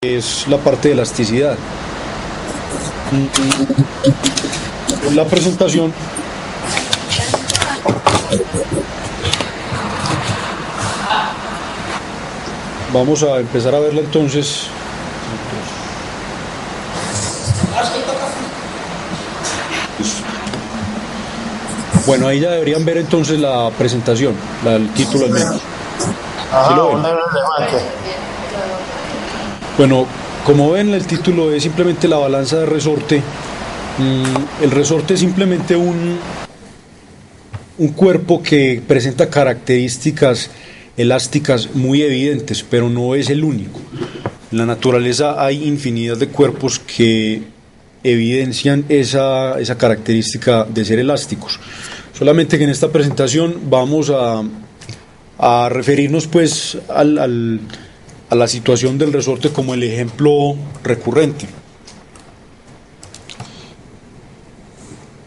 Es la parte de elasticidad. En la presentación vamos a empezar a verla entonces. Bueno, ahí ya deberían ver entonces la presentación, el título al menos. ¿Sí lo ven? Bueno, como ven, el título es simplemente la balanza de resorte. El resorte es simplemente un cuerpo que presenta características elásticas muy evidentes, pero no es el único. En la naturaleza hay infinidad de cuerpos que evidencian esa característica de ser elásticos. Solamente que en esta presentación vamos a referirnos pues a la situación del resorte como el ejemplo recurrente.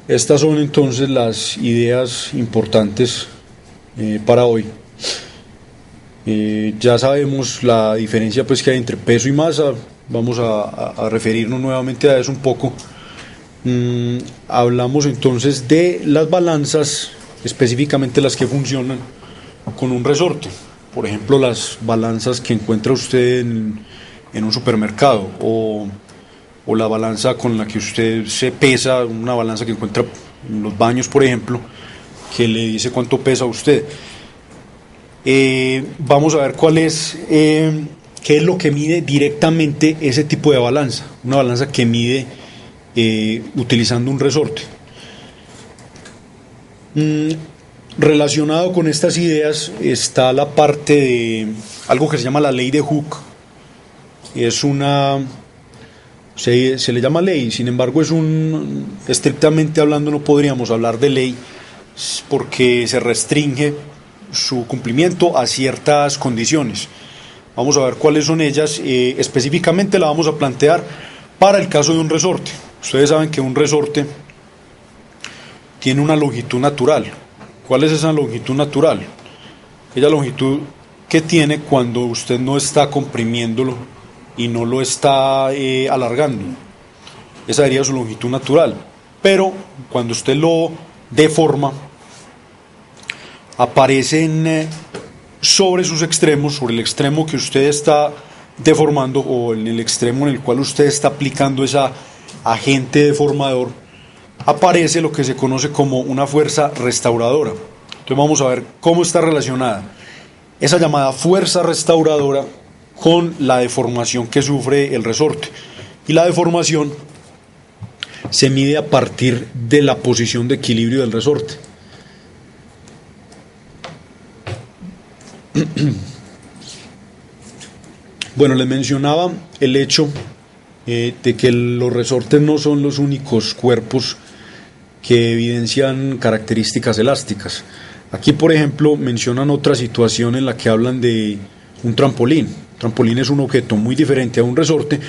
Estas son entonces las ideas importantes para hoy. Ya sabemos la diferencia pues que hay entre peso y masa. Vamos a referirnos nuevamente a eso un poco. Hablamos entonces de las balanzas, específicamente las que funcionan con un resorte. Por ejemplo, las balanzas que encuentra usted en un supermercado o la balanza con la que usted se pesa, una balanza que encuentra en los baños, por ejemplo, que le dice cuánto pesa usted. Vamos a ver qué es lo que mide directamente ese tipo de balanza, una balanza que mide utilizando un resorte. Relacionado con estas ideas está la parte de algo que se llama la ley de Hooke. Se le llama ley, sin embargo estrictamente hablando no podríamos hablar de ley porque se restringe su cumplimiento a ciertas condiciones. Vamos a ver cuáles son ellas. Específicamente la vamos a plantear para el caso de un resorte. Ustedes saben que un resorte tiene una longitud natural. ¿Cuál es esa longitud natural? Aquella longitud que tiene cuando usted no está comprimiéndolo y no lo está alargando. Esa sería su longitud natural. Pero cuando usted lo deforma, aparecen sobre sus extremos, sobre el extremo que usted está deformando o en el extremo en el cual usted está aplicando ese agente deformador, aparece lo que se conoce como una fuerza restauradora. Entonces vamos a ver cómo está relacionada esa llamada fuerza restauradora con la deformación que sufre el resorte. Y la deformación se mide a partir de la posición de equilibrio del resorte. Bueno, les mencionaba el hecho de que los resortes no son los únicos cuerpos que evidencian características elásticas. Aquí, por ejemplo, mencionan otra situación en la que hablan de un trampolín. Un trampolín es un objeto muy diferente a un resorte,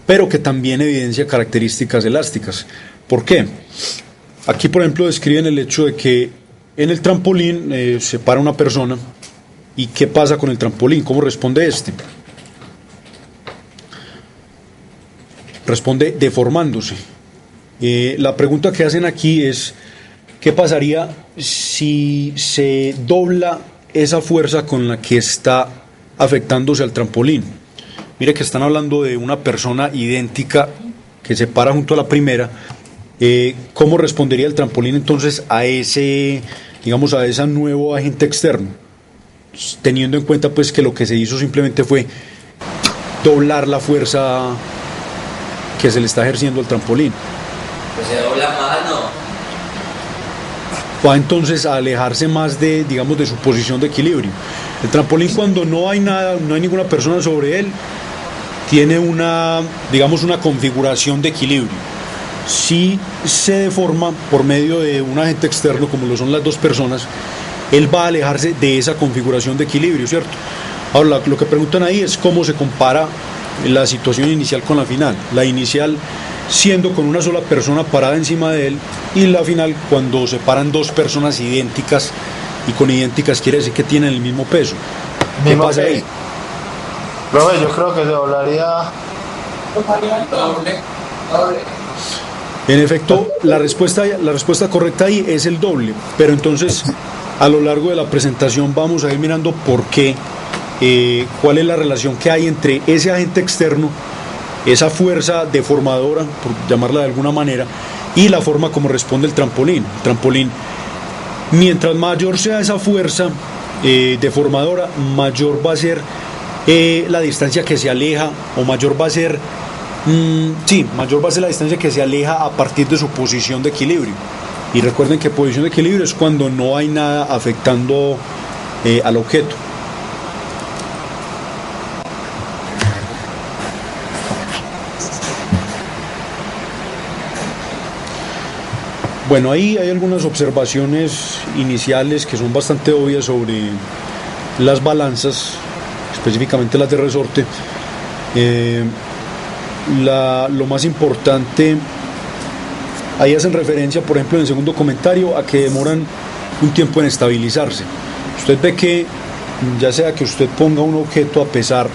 pero que también evidencia características elásticas. ¿Por qué? Aquí, por ejemplo, describen el hecho de que en el trampolín se para una persona. ¿Y qué pasa con el trampolín? ¿Cómo responde este? Responde deformándose. La pregunta que hacen aquí es: ¿qué pasaría si se dobla esa fuerza con la que está afectándose al trampolín? Mire que están hablando de una persona idéntica que se para junto a la primera. ¿Cómo respondería el trampolín entonces a ese nuevo agente externo? Teniendo en cuenta pues que lo que se hizo simplemente fue doblar la fuerza que se le está ejerciendo al trampolín. Pues se dobla más, ¿no? Va entonces a alejarse más de su posición de equilibrio. El trampolín, cuando no hay ninguna persona sobre él, tiene una configuración de equilibrio. Si se deforma por medio de un agente externo, como lo son las dos personas, él va a alejarse de esa configuración de equilibrio, ¿cierto? Ahora, lo que preguntan ahí es cómo se compara la situación inicial con la final. La inicial siendo con una sola persona parada encima de él, y la final cuando se paran dos personas idénticas, y con idénticas quiere decir que tienen el mismo peso. ¿Qué pasa ahí? Profe, yo creo que se doblaría Doble. Doble. En efecto, la respuesta correcta ahí es el doble, pero entonces a lo largo de la presentación vamos a ir mirando por qué, cuál es la relación que hay entre ese agente externo, esa fuerza deformadora, por llamarla de alguna manera, y la forma como responde el trampolín. El trampolín, mientras mayor sea esa fuerza deformadora, mayor va a ser la distancia que se aleja, o mayor va a ser mayor va a ser la distancia que se aleja a partir de su posición de equilibrio. Y recuerden que posición de equilibrio es cuando no hay nada afectando al objeto. Bueno, ahí hay algunas observaciones iniciales que son bastante obvias sobre las balanzas, específicamente las de resorte. Lo más importante, ahí hacen referencia, por ejemplo, en el segundo comentario, a que demoran un tiempo en estabilizarse. Usted ve que, ya sea que usted ponga un objeto a pesar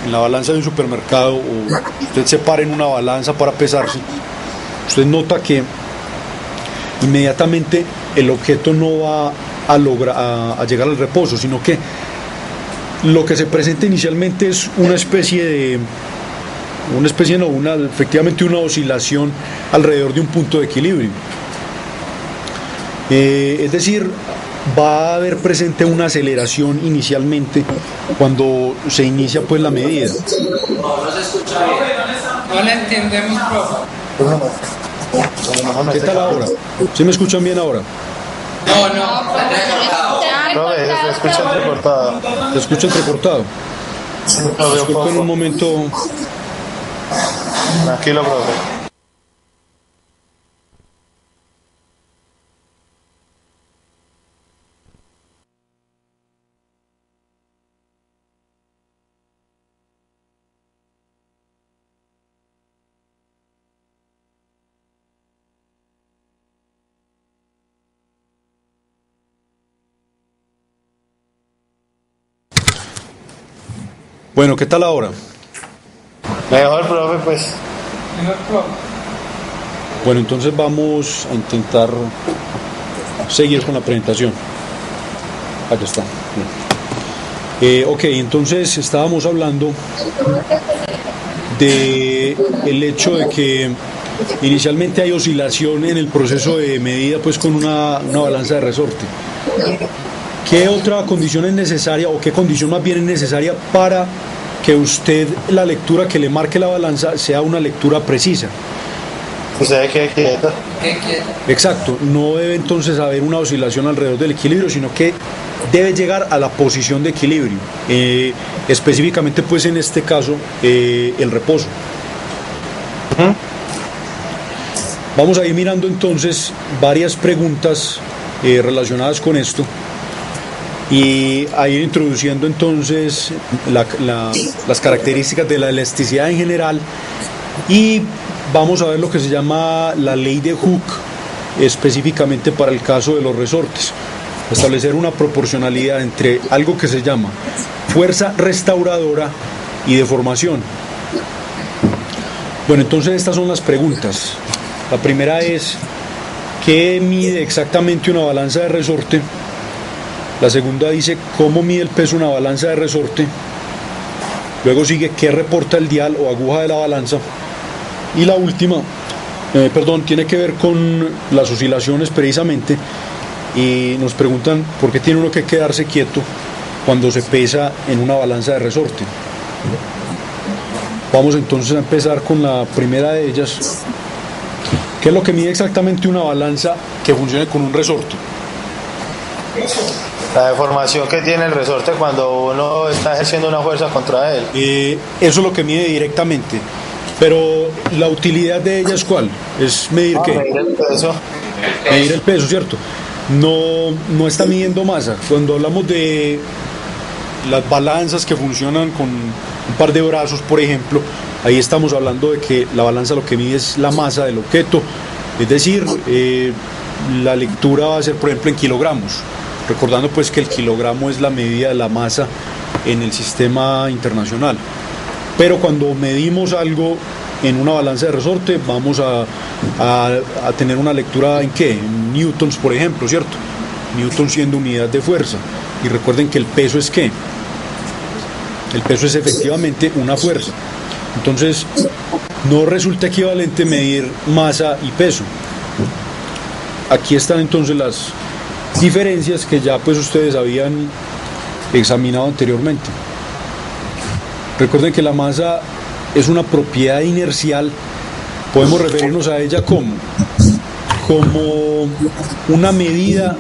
en la balanza de un supermercado o usted se pare en una balanza para pesarse, usted nota que inmediatamente el objeto no va a lograr a llegar al reposo, sino que lo que se presenta inicialmente es efectivamente una oscilación alrededor de un punto de equilibrio. Es decir, va a haber presente una aceleración inicialmente cuando se inicia pues la medida. No se escucha bien. No le entendemos, profe. ¿Qué tal ahora? ¿Sí me escuchan bien ahora? No, no. Profe, se escucha entrecortado. ¿Se escucha entrecortado? Disculpen un momento. Tranquilo, profe. Bueno, ¿qué tal ahora? Mejor, profe, pues. Mejor, profe. Bueno, entonces vamos a intentar seguir con la presentación. Acá está. Ok, entonces estábamos hablando de el hecho de que inicialmente hay oscilación en el proceso de medida pues con una balanza de resorte. ¿Qué otra condición es necesaria o qué condición más bien es necesaria para que usted, la lectura que le marque la balanza, sea una lectura precisa? Usted quede quieto. Exacto, no debe entonces haber una oscilación alrededor del equilibrio, sino que debe llegar a la posición de equilibrio, específicamente pues en este caso el reposo. Vamos a ir mirando entonces varias preguntas relacionadas con esto y a ir introduciendo entonces las características de la elasticidad en general, y vamos a ver lo que se llama la ley de Hooke específicamente para el caso de los resortes. Establecer una proporcionalidad entre algo que se llama fuerza restauradora y deformación. Bueno, entonces estas son las preguntas. La primera es: ¿qué mide exactamente una balanza de resorte? La segunda dice: ¿cómo mide el peso una balanza de resorte? Luego sigue: ¿qué reporta el dial o aguja de la balanza? Y la última, tiene que ver con las oscilaciones precisamente, y nos preguntan por qué tiene uno que quedarse quieto cuando se pesa en una balanza de resorte. Vamos entonces a empezar con la primera de ellas. ¿Qué es lo que mide exactamente una balanza que funcione con un resorte? La deformación que tiene el resorte cuando uno está ejerciendo una fuerza contra él. Eso es lo que mide directamente. Pero la utilidad de ella es ¿cuál? Es medir ¿qué? Medir el peso. Medir el peso, ¿cierto? No está midiendo masa. Cuando hablamos de las balanzas que funcionan con un par de brazos, por ejemplo, ahí estamos hablando de que la balanza lo que mide es la masa del objeto. Es decir, la lectura va a ser, por ejemplo, en kilogramos. Recordando pues que el kilogramo es la medida de la masa en el sistema internacional. Pero cuando medimos algo en una balanza de resorte, vamos a tener una lectura en qué, en newtons, por ejemplo, ¿cierto? Newton siendo unidad de fuerza. Y recuerden que el peso es ¿qué? El peso es efectivamente una fuerza. Entonces, no resulta equivalente medir masa y peso. Aquí están entonces las diferencias que ya pues ustedes habían examinado anteriormente. Recuerden que la masa es una propiedad inercial. Podemos referirnos a ella como una medida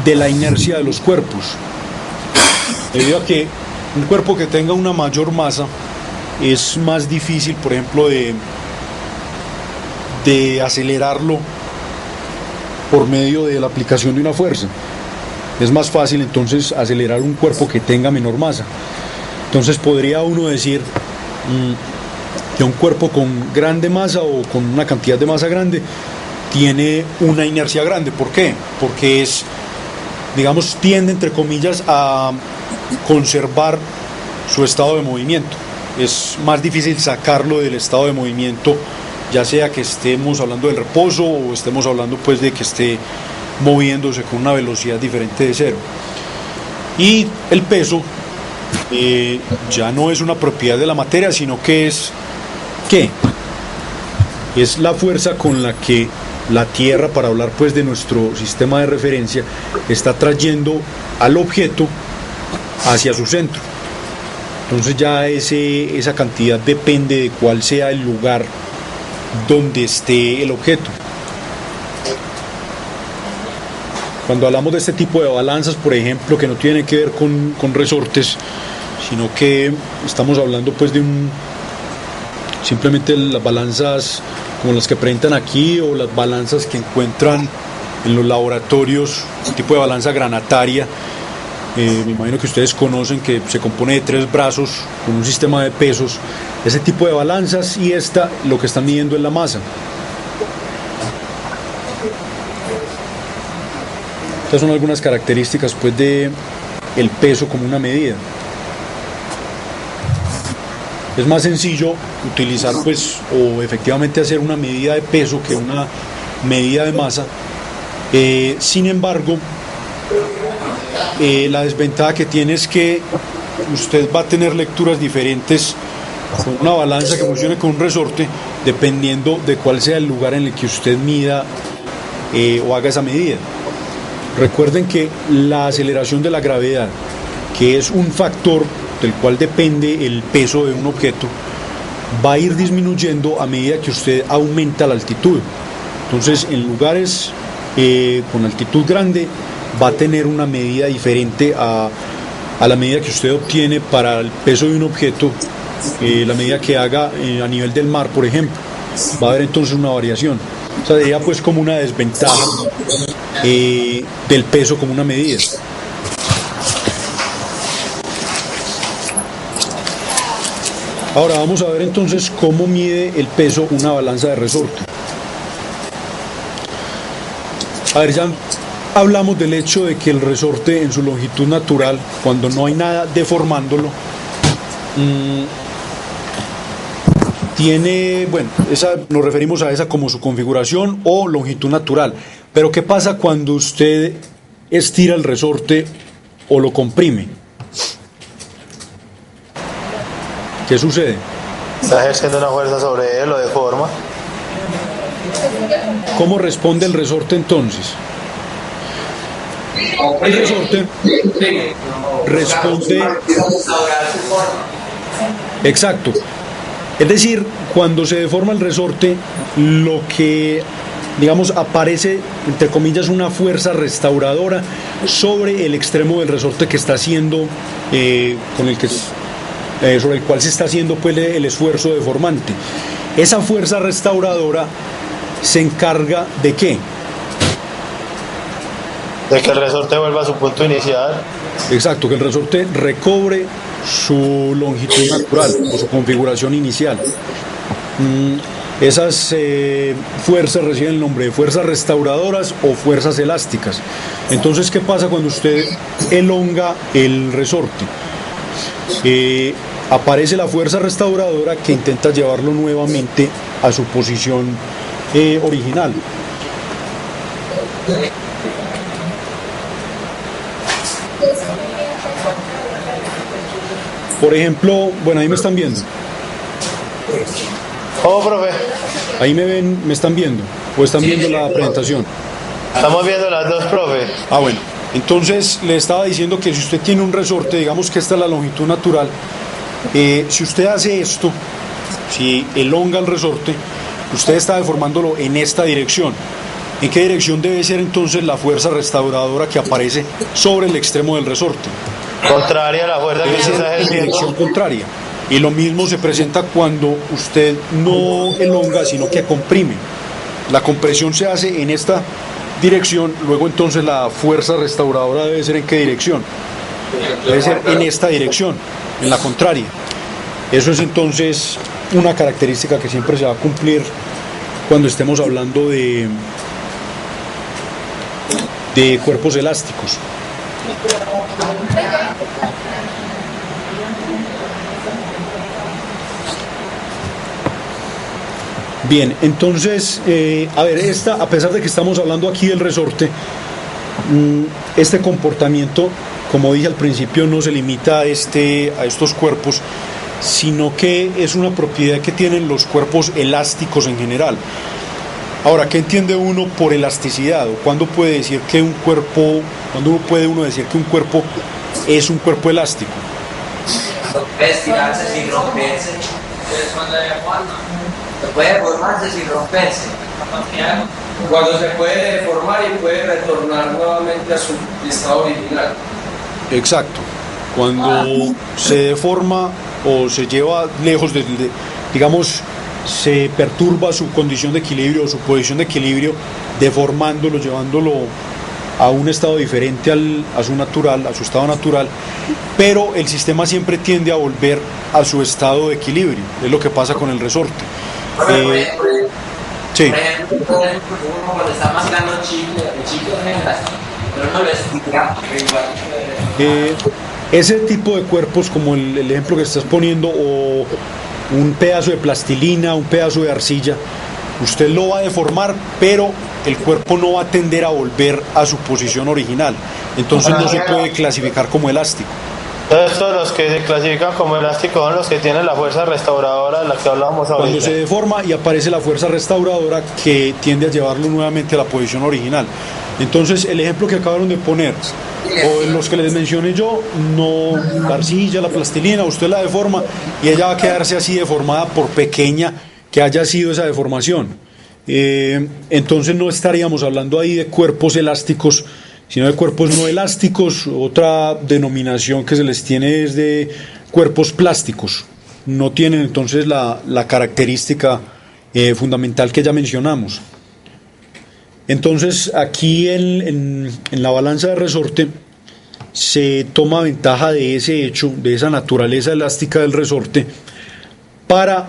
de la inercia de los cuerpos. Debido a que un cuerpo que tenga una mayor masa es más difícil, por ejemplo, de acelerarlo por medio de la aplicación de una fuerza. Es más fácil entonces acelerar un cuerpo que tenga menor masa. Entonces podría uno decir que un cuerpo con grande masa o con una cantidad de masa grande tiene una inercia grande. ¿Por qué? Porque tiende, entre comillas, a conservar su estado de movimiento. Es más difícil sacarlo del estado de movimiento, ya sea que estemos hablando del reposo o estemos hablando pues de que esté moviéndose con una velocidad diferente de cero. Y el peso ya no es una propiedad de la materia, sino que es ¿qué? Es la fuerza con la que la Tierra, para hablar pues de nuestro sistema de referencia, está trayendo al objeto hacia su centro. Entonces ya esa cantidad depende de cuál sea el lugar donde esté el objeto. Cuando hablamos de este tipo de balanzas, por ejemplo, que no tienen que ver con resortes, sino que estamos hablando pues de simplemente las balanzas como las que presentan aquí, o las balanzas que encuentran en los laboratorios, un tipo de balanza granataria. Me imagino que ustedes conocen que se compone de 3 brazos con un sistema de pesos. Ese tipo de balanzas, y lo que están midiendo es la masa. Estas son algunas características pues de el peso como una medida. Es más sencillo utilizar pues, o efectivamente hacer una medida de peso que una medida de masa. Sin embargo, la desventaja que tiene es que usted va a tener lecturas diferentes con una balanza que funcione con un resorte, dependiendo de cuál sea el lugar en el que usted mida o haga esa medida. Recuerden que la aceleración de la gravedad, que es un factor del cual depende el peso de un objeto, va a ir disminuyendo a medida que usted aumenta la altitud. Entonces, en lugares con altitud grande, va a tener una medida diferente a la medida que usted obtiene para el peso de un objeto, la medida que haga a nivel del mar, por ejemplo. Va a haber entonces una variación. O sea, sería pues como una desventaja del peso como una medida. Ahora vamos a ver entonces cómo mide el peso una balanza de resorte. A ver, ya hablamos del hecho de que el resorte en su longitud natural, cuando no hay nada deformándolo, tiene, nos referimos a esa como su configuración o longitud natural. Pero ¿qué pasa cuando usted estira el resorte o lo comprime? ¿Qué sucede? Está ejerciendo una fuerza sobre él, lo deforma. ¿Cómo responde el resorte entonces? El resorte responde. Exacto. Es decir, cuando se deforma el resorte, lo que, aparece, entre comillas, una fuerza restauradora sobre el extremo del resorte que está haciendo, sobre el cual se está haciendo pues el esfuerzo deformante. Esa fuerza restauradora se encarga ¿de qué? De que el resorte vuelva a su punto inicial. Exacto, que el resorte recobre su longitud natural o su configuración inicial. Esas fuerzas reciben el nombre de fuerzas restauradoras o fuerzas elásticas. Entonces, ¿qué pasa cuando usted elonga el resorte? aparece la fuerza restauradora que intenta llevarlo nuevamente a su posición original. Por ejemplo, bueno, ahí me están viendo. ¿Cómo, profe? Ahí me ven, me están viendo. O están viendo la presentación. Estamos viendo las dos, profe. Ah, bueno. Entonces le estaba diciendo que si usted tiene un resorte, digamos que esta es la longitud natural, si usted hace esto, si elonga el resorte, usted está deformándolo en esta dirección. ¿En qué dirección debe ser entonces la fuerza restauradora que aparece sobre el extremo del resorte? Contraria a la fuerza que Debe se ser está en ejerciendo. dirección contraria. Y lo mismo se presenta cuando usted no elonga, sino que comprime. La compresión se hace en esta dirección, luego entonces la fuerza restauradora debe ser en qué dirección. Debe ser en esta dirección, en la contraria. Eso es entonces una característica que siempre se va a cumplir cuando estemos hablando de cuerpos elásticos. Bien, entonces, a ver, a pesar de que estamos hablando aquí del resorte, este comportamiento, como dije al principio, no se limita a estos cuerpos, sino que es una propiedad que tienen los cuerpos elásticos en general. Ahora, ¿qué entiende uno por elasticidad? ¿O cuándo puede decir que cuándo puede uno decir que un cuerpo es un cuerpo elástico? Puede estirarse sin romperse. Puede deformarse sin romperse. Cuando se puede deformar y puede retornar nuevamente a su estado original. Exacto. Cuando se deforma o se lleva lejos digamos, se perturba su condición de equilibrio o su posición de equilibrio, deformándolo, llevándolo a un estado diferente a su estado natural, pero el sistema siempre tiende a volver a su estado de equilibrio. Es lo que pasa con el resorte. Sí. Por ejemplo, uno cuando está mascando chicle, el chicle es elástico, pero no lo estira. Ese tipo de cuerpos, como el ejemplo que estás poniendo, o un pedazo de plastilina, un pedazo de arcilla, usted lo va a deformar, pero el cuerpo no va a tender a volver a su posición original. Entonces no se puede clasificar como elástico. Estos los que se clasifican como elásticos son los que tienen la fuerza restauradora de la que hablábamos ahorita. Cuando se deforma y aparece la fuerza restauradora que tiende a llevarlo nuevamente a la posición original. Entonces el ejemplo que acabaron de poner, o los que les mencioné yo, no, la arcilla, la plastilina, usted la deforma y ella va a quedarse así deformada por pequeña que haya sido esa deformación. Entonces no estaríamos hablando ahí de cuerpos elásticos, sino de cuerpos no elásticos. Otra denominación que se les tiene es de cuerpos plásticos. No tienen entonces la característica fundamental que ya mencionamos. Entonces aquí en la balanza de resorte se toma ventaja de ese hecho, de esa naturaleza elástica del resorte, para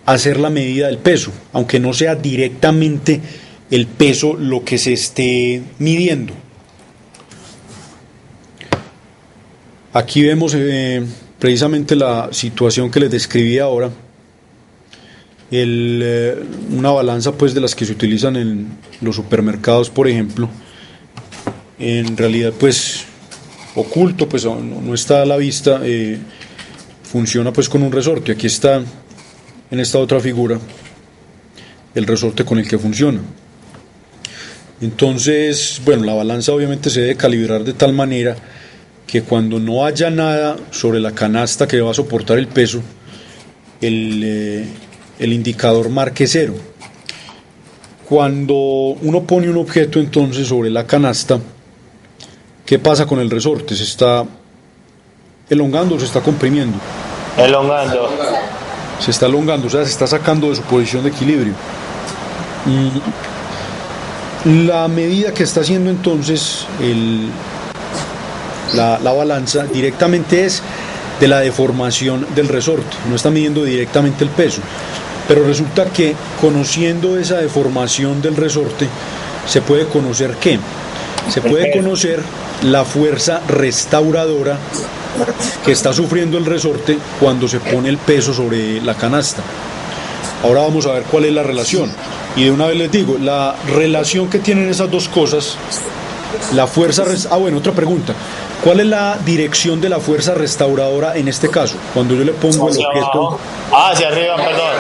hacer la medida del peso, aunque no sea directamente el peso lo que se esté midiendo. Aquí vemos precisamente la situación que les describí ahora. Una balanza pues de las que se utilizan en los supermercados, por ejemplo, en realidad pues oculto, pues no está a la vista, funciona pues con un resorte. Aquí está en esta otra figura el resorte con el que funciona. Entonces, bueno, la balanza obviamente se debe calibrar de tal manera que cuando no haya nada sobre la canasta que va a soportar el peso, el indicador marque 0. Cuando uno pone un objeto entonces sobre la canasta, ¿qué pasa con el resorte? ¿Se está elongando o se está comprimiendo? Elongando. Se está elongando, o sea, se está sacando de su posición de equilibrio. La medida que está haciendo entonces la balanza directamente es de la deformación del resorte, no está midiendo directamente el peso, pero resulta que conociendo esa deformación del resorte se puede conocer que se puede conocer la fuerza restauradora que está sufriendo el resorte cuando se pone el peso sobre la canasta. Ahora vamos a ver cuál es la relación. Y de una vez les digo, la relación que tienen esas dos cosas, la fuerza... otra pregunta. ¿Cuál es la dirección de la fuerza restauradora en este caso? Cuando yo le pongo el objeto... hacia arriba, perdón.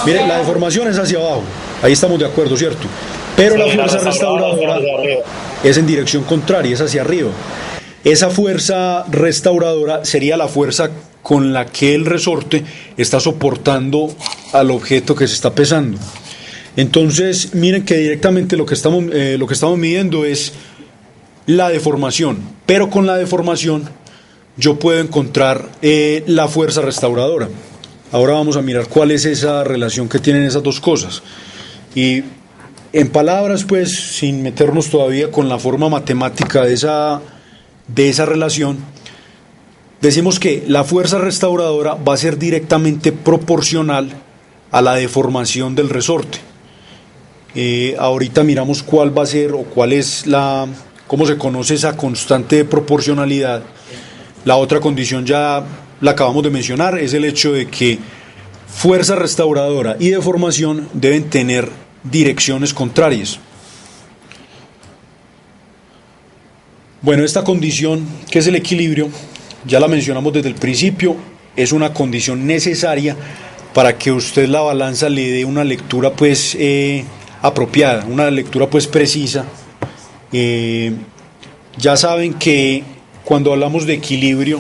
Mire, la deformación es hacia abajo. Ahí estamos de acuerdo, ¿cierto? Pero la fuerza restauradora es en dirección contraria, es hacia arriba. Esa fuerza restauradora sería la fuerza con la que el resorte está soportando al objeto que se está pesando. Entonces, miren que directamente lo que estamos midiendo es la deformación, pero con la deformación yo puedo encontrar la fuerza restauradora. Ahora vamos a mirar cuál es esa relación que tienen esas dos cosas. Y en palabras, pues, sin meternos todavía con la forma matemática de esa relación, decimos que la fuerza restauradora va a ser directamente proporcional a la deformación del resorte. Ahorita miramos cuál va a ser o cómo se conoce esa constante de proporcionalidad. La otra condición ya la acabamos de mencionar, es el hecho de que fuerza restauradora y deformación deben tener direcciones contrarias. Bueno, esta condición, que es el equilibrio, ya la mencionamos desde el principio, es una condición necesaria para que usted la balanza le dé una lectura pues apropiada, una lectura pues precisa. Ya saben que cuando hablamos de equilibrio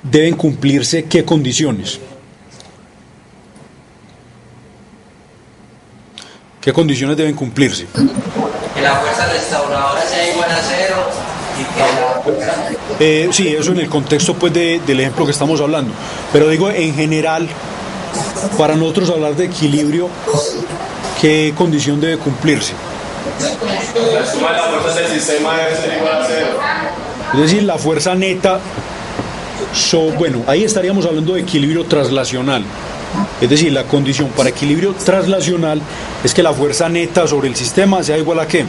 deben cumplirse ¿qué condiciones? ¿Qué condiciones deben cumplirse? Que la fuerza restauradora sea igual a cero y que la fuerza... Sí, eso en el contexto pues del ejemplo que estamos hablando. Pero digo, en general, para nosotros hablar de equilibrio, ¿qué condición debe cumplirse? La suma de las fuerzas del sistema debe ser igual a cero. Es decir, la fuerza neta, bueno, ahí estaríamos hablando de equilibrio traslacional. Es decir, la condición para equilibrio traslacional es que la fuerza neta sobre el sistema sea igual a ¿qué?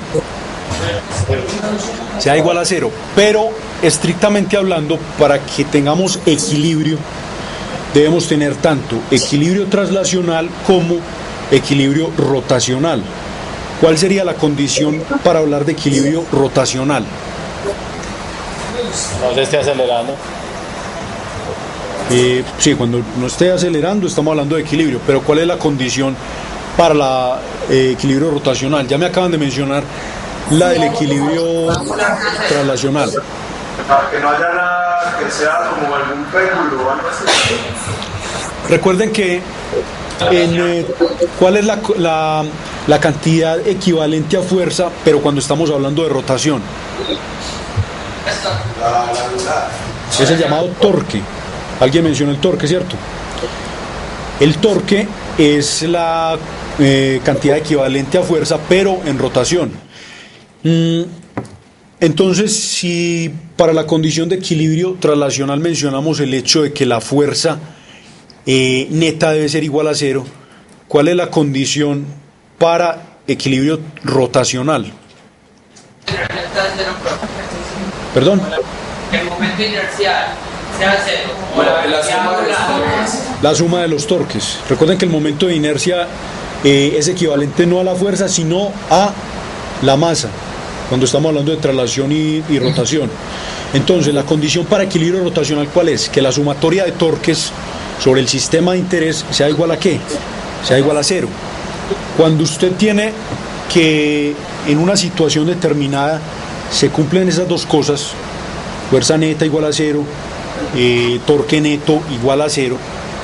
Sea igual a cero. Pero, estrictamente hablando, para que tengamos equilibrio, debemos tener tanto equilibrio traslacional como equilibrio rotacional. ¿Cuál sería la condición para hablar de equilibrio rotacional? No se esté acelerando. Sí, cuando no esté acelerando estamos hablando de equilibrio, pero ¿cuál es la condición para el equilibrio rotacional? Ya me acaban de mencionar la del equilibrio traslacional. Para que no haya nada que sea como algún péndulo o algo así. Recuerden que ¿cuál es la cantidad equivalente a fuerza, pero cuando estamos hablando de rotación? Es el llamado torque. Alguien mencionó el torque, ¿cierto? El torque es la cantidad equivalente a fuerza, pero en rotación. Entonces, si para la condición de equilibrio traslacional mencionamos el hecho de que la fuerza neta debe ser igual a cero, ¿cuál es la condición para equilibrio rotacional? ¿Perdón? El momento inercial sea cero. La suma de los torques. Recuerden que el momento de inercia es equivalente no a la fuerza, sino a la masa, cuando estamos hablando de traslación y rotación. Entonces, la condición para equilibrio rotacional, ¿cuál es? Que la sumatoria de torques sobre el sistema de interés sea igual a ¿qué? Sea igual a cero. Cuando usted tiene que en una situación determinada se cumplen esas dos cosas, fuerza neta igual a cero, torque neto igual a cero,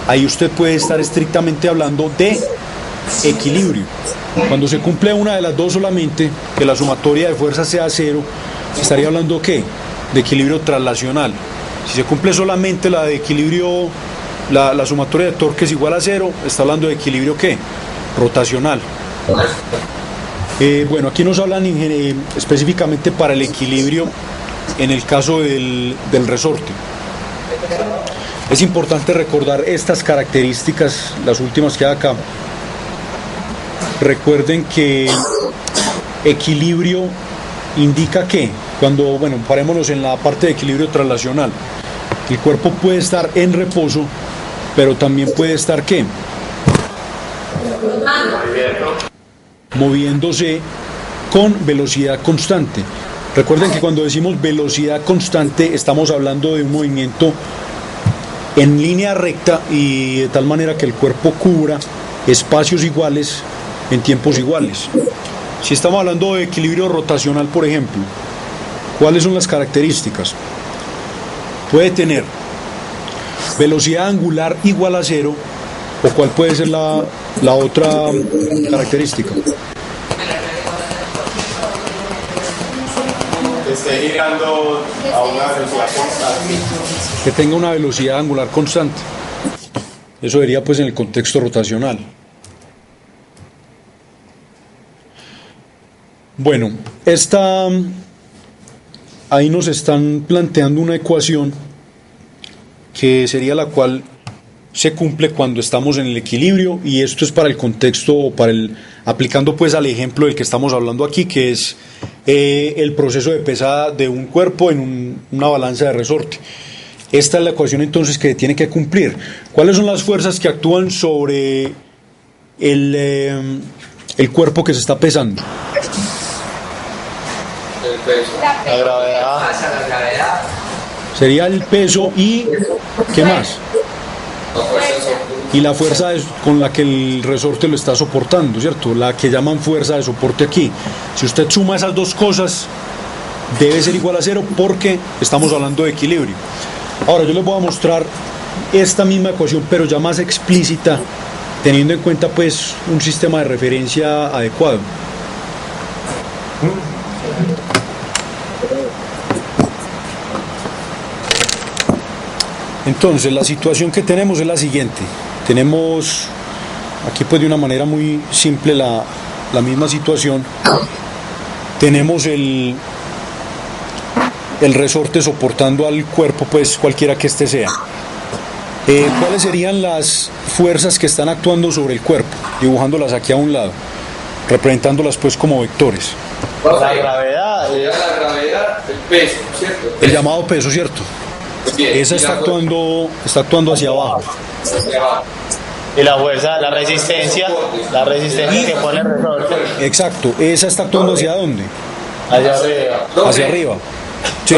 ahí usted puede estar estrictamente hablando de equilibrio. Cuando se cumple una de las dos solamente, que la sumatoria de fuerzas sea cero, estaría hablando ¿qué? De equilibrio traslacional. Si se cumple solamente la de equilibrio, la sumatoria de torques igual a cero, está hablando de equilibrio ¿qué? Rotacional. Bueno, aquí nos hablan específicamente para el equilibrio en el caso del resorte. Es importante recordar estas características, las últimas que hay acá. Recuerden que equilibrio indica que cuando, bueno, parémonos en la parte de equilibrio traslacional, el cuerpo puede estar en reposo, pero también puede estar ¿qué? Moviéndose con velocidad constante. Recuerden que cuando decimos velocidad constante estamos hablando de un movimiento en línea recta y de tal manera que el cuerpo cubra espacios iguales en tiempos iguales. Si estamos hablando de equilibrio rotacional, por ejemplo, ¿cuáles son las características? Puede tener velocidad angular igual a cero, o cuál puede ser la otra característica. Esté girando a una velocidad constante. Que tenga una velocidad angular constante. Eso sería pues en el contexto rotacional. Bueno, ahí nos están planteando una ecuación que sería la cual se cumple cuando estamos en el equilibrio, y esto es para el contexto, aplicando pues al ejemplo del que estamos hablando aquí, que es el proceso de pesada de un cuerpo en una balanza de resorte. Esta es la ecuación entonces que tiene que cumplir. ¿Cuáles son las fuerzas que actúan sobre el cuerpo que se está pesando? El peso. La gravedad. La gravedad. Sería el peso y ¿qué más? La fuerza de soporte. Y la fuerza con la que el resorte lo está soportando, ¿cierto? La que llaman fuerza de soporte aquí. Si usted suma esas dos cosas, debe ser igual a cero porque estamos hablando de equilibrio. Ahora yo les voy a mostrar esta misma ecuación, pero ya más explícita, teniendo en cuenta pues un sistema de referencia adecuado. Entonces la situación que tenemos es la siguiente. Tenemos aquí pues de una manera muy simple la misma situación. Tenemos el resorte soportando al cuerpo, pues cualquiera que este sea. ¿Cuáles serían las fuerzas que están actuando sobre el cuerpo? Dibujándolas aquí a un lado, representándolas pues como vectores. La gravedad. La gravedad, el peso, ¿cierto? El llamado peso, ¿cierto? Bien, Esa está actuando hacia abajo. hacia abajo. Y la fuerza, la resistencia que pone el resorte. Exacto, esa está actuando hacia dónde? Allá arriba. ¿Dónde? Hacia arriba. Sí.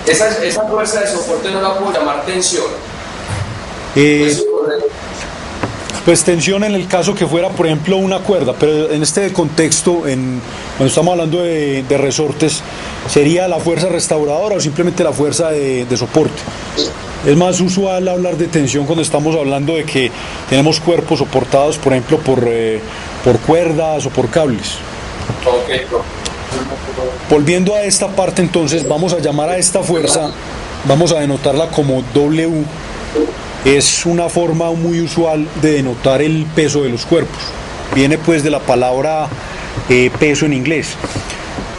Esa fuerza de soporte no la puedo llamar tensión. Eh, Pues tensión en el caso que fuera, por ejemplo, una cuerda, pero en este contexto, cuando estamos hablando de resortes, sería la fuerza restauradora o simplemente la fuerza de soporte. Es más usual hablar de tensión cuando estamos hablando de que tenemos cuerpos soportados, por ejemplo, por cuerdas o por cables. Ok. Volviendo a esta parte, entonces, vamos a llamar a esta fuerza, vamos a denotarla como W. Es una forma muy usual de denotar el peso de los cuerpos. Viene pues de la palabra peso en inglés.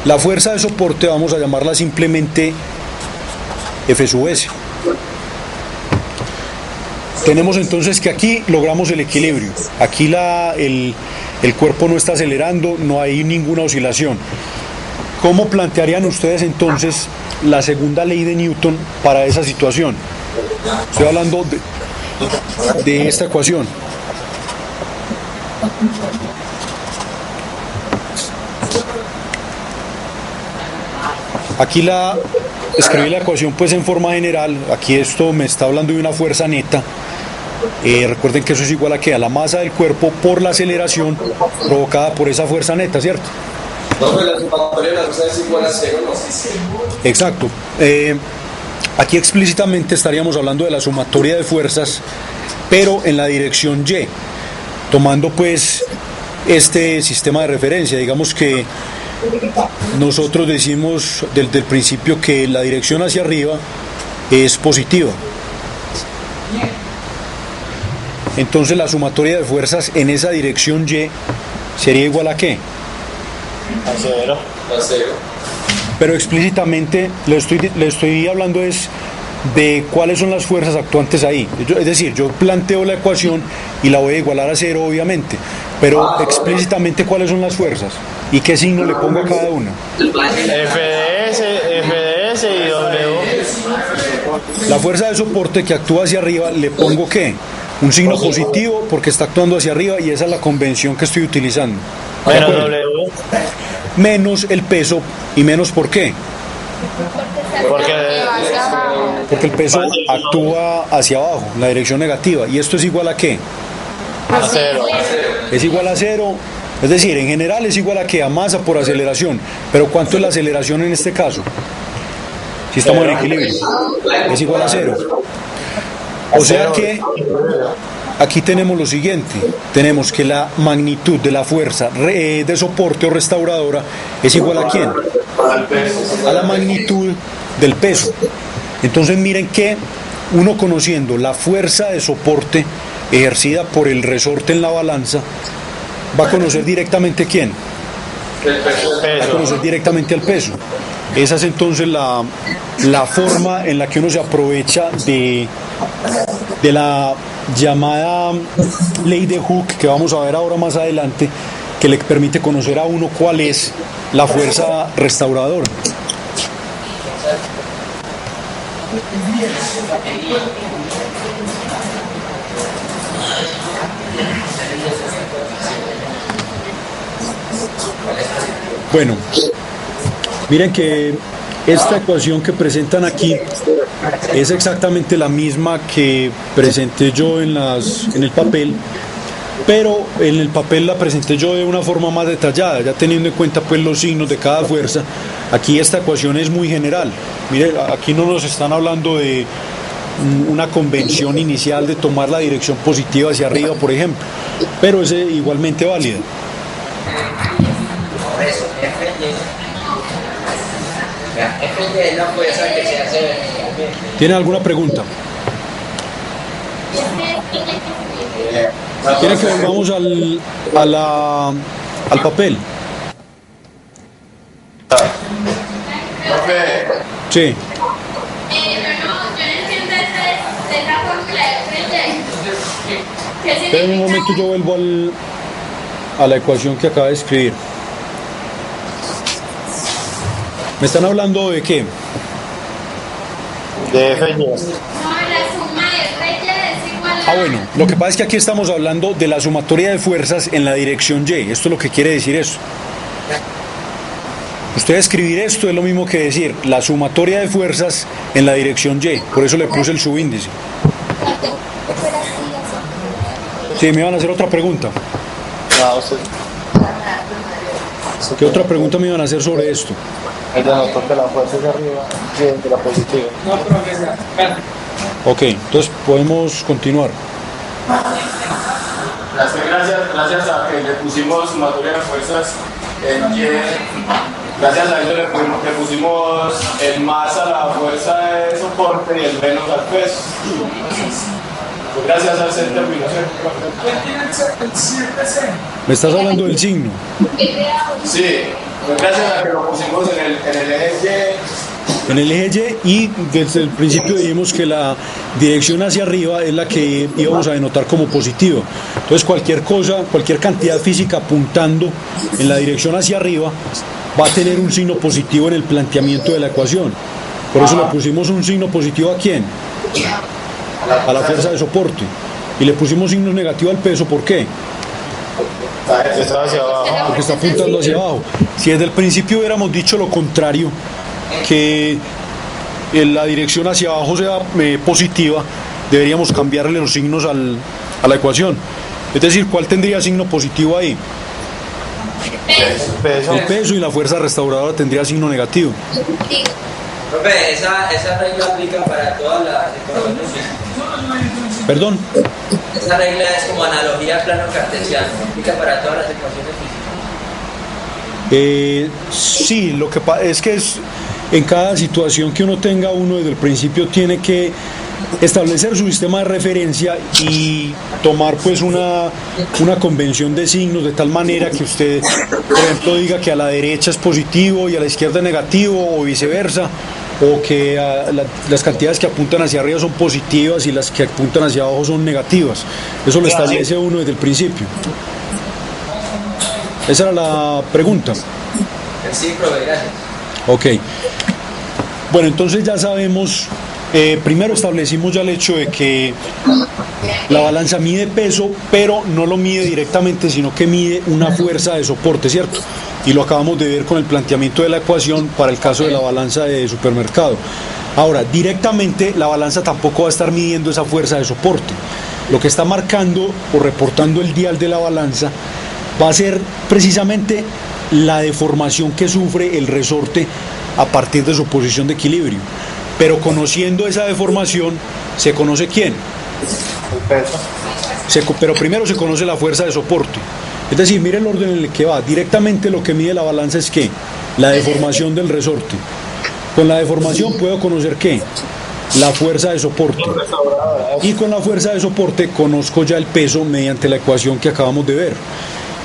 La fuerza de soporte vamos a llamarla simplemente F sub S. Tenemos entonces que aquí logramos el equilibrio. Aquí el cuerpo no está acelerando, no hay ninguna oscilación. ¿Cómo plantearían ustedes entonces la segunda ley de Newton para esa situación? Estoy hablando de esta ecuación. Aquí escribí la ecuación pues en forma general. Aquí esto me está hablando de una fuerza neta. Recuerden que eso es igual a la masa del cuerpo por la aceleración provocada por esa fuerza neta, ¿cierto? No, pues la sumatoria de la fuerza es igual a cero, ¿no? Exacto. Aquí explícitamente estaríamos hablando de la sumatoria de fuerzas, pero en la dirección Y, tomando pues este sistema de referencia. Digamos que nosotros decimos desde el principio que la dirección hacia arriba es positiva. Entonces la sumatoria de fuerzas en esa dirección Y sería igual a ¿qué? A cero. A cero. Pero explícitamente le estoy hablando es de cuáles son las fuerzas actuantes ahí. Es decir, yo planteo la ecuación y la voy a igualar a cero, obviamente. pero explícitamente cuáles son las fuerzas y qué signo le pongo a cada una. FDS y W. La fuerza de soporte que actúa hacia arriba, ¿le pongo qué? Un signo positivo porque está actuando hacia arriba y esa es la convención que estoy utilizando. ¿De Menos acuerdo? W. Menos el peso. ¿Y menos por qué? Porque el peso actúa hacia abajo, en la dirección negativa. ¿Y esto es igual a qué? A 0. Es igual a 0. Es decir, en general es igual a qué? A masa por aceleración. Pero ¿cuánto es la aceleración en este caso? Si estamos en equilibrio. Es igual a 0. O sea que aquí tenemos lo siguiente. Tenemos que la magnitud de la fuerza de soporte o restauradora es igual a ¿quién? A la magnitud del peso. Entonces miren que uno conociendo la fuerza de soporte ejercida por el resorte en la balanza, va a conocer directamente ¿quién? Va a conocer directamente al peso. Esa es entonces la forma en la que uno se aprovecha de la llamada ley de Hooke, que vamos a ver ahora más adelante, que le permite conocer a uno cuál es la fuerza restauradora. Bueno, miren que esta ecuación que presentan aquí es exactamente la misma que presenté yo en el papel, pero en el papel la presenté yo de una forma más detallada, ya teniendo en cuenta pues los signos de cada fuerza. Aquí esta ecuación es muy general. Mire, aquí no nos están hablando de una convención inicial de tomar la dirección positiva hacia arriba, por ejemplo, pero es igualmente válida. ¿Tiene alguna pregunta? ¿Quieren que volvamos al papel? Sí. En un momento yo vuelvo a la ecuación que acaba de escribir. ¿Me están hablando de qué? De FY. Bueno, lo que pasa es que aquí estamos hablando de la sumatoria de fuerzas en la dirección Y. Esto es lo que quiere decir eso. Usted escribir esto es lo mismo que decir la sumatoria de fuerzas en la dirección Y. Por eso le puse el subíndice. Sí, me iban a hacer otra pregunta. No, usted. ¿Qué otra pregunta me iban a hacer sobre esto? El de no toque la fuerza de arriba, de la positiva. Ok, entonces podemos continuar. Gracias a que le pusimos sumatoria de fuerzas en Y, gracias a eso le pusimos el más a la fuerza de soporte y el menos al peso. Pues gracias a ese término. ¿Me estás hablando del signo? Sí, pues gracias a que lo pusimos en el eje Y. En el eje Y, y desde el principio dijimos que la dirección hacia arriba es la que íbamos a denotar como positiva. Entonces cualquier cosa, cualquier cantidad física apuntando en la dirección hacia arriba va a tener un signo positivo en el planteamiento de la ecuación. Por eso le pusimos un signo positivo ¿a quién? A la fuerza de soporte. Y le pusimos signos negativos al peso, ¿por qué? Está hacia abajo. Porque está apuntando hacia abajo. Si desde el principio hubiéramos dicho lo contrario, que la dirección hacia abajo sea positiva, deberíamos cambiarle los signos a la ecuación. Es decir, ¿cuál tendría signo positivo ahí? Peso. El peso, y la fuerza restauradora tendría signo negativo. Profe, esa regla aplica para todas las ecuaciones físicas. ¿Perdón? Esa regla es como analogía plano cartesiano, aplica para todas las ecuaciones físicas. Sí, lo que pasa es que en cada situación que uno tenga, uno desde el principio tiene que establecer su sistema de referencia y tomar pues una convención de signos de tal manera que usted, por ejemplo, diga que a la derecha es positivo y a la izquierda es negativo, o viceversa, o que las cantidades que apuntan hacia arriba son positivas y las que apuntan hacia abajo son negativas. Eso lo establece uno desde el principio. Esa era la pregunta. Sí, profe, gracias. Ok. Bueno, entonces ya sabemos, primero establecimos ya el hecho de que la balanza mide peso, pero no lo mide directamente, sino que mide una fuerza de soporte, ¿cierto? Y lo acabamos de ver con el planteamiento de la ecuación para el caso de la balanza de supermercado. Ahora, directamente la balanza tampoco va a estar midiendo esa fuerza de soporte. Lo que está marcando o reportando el dial de la balanza va a ser precisamente la deformación que sufre el resorte a partir de su posición de equilibrio. Pero conociendo esa deformación, ¿se conoce quién? El peso. Pero primero se conoce la fuerza de soporte. Es decir, mire el orden en el que va. Directamente lo que mide la balanza es ¿qué? La deformación del resorte. Con la deformación puedo conocer ¿qué? La fuerza de soporte. Y con la fuerza de soporte conozco ya el peso mediante la ecuación que acabamos de ver.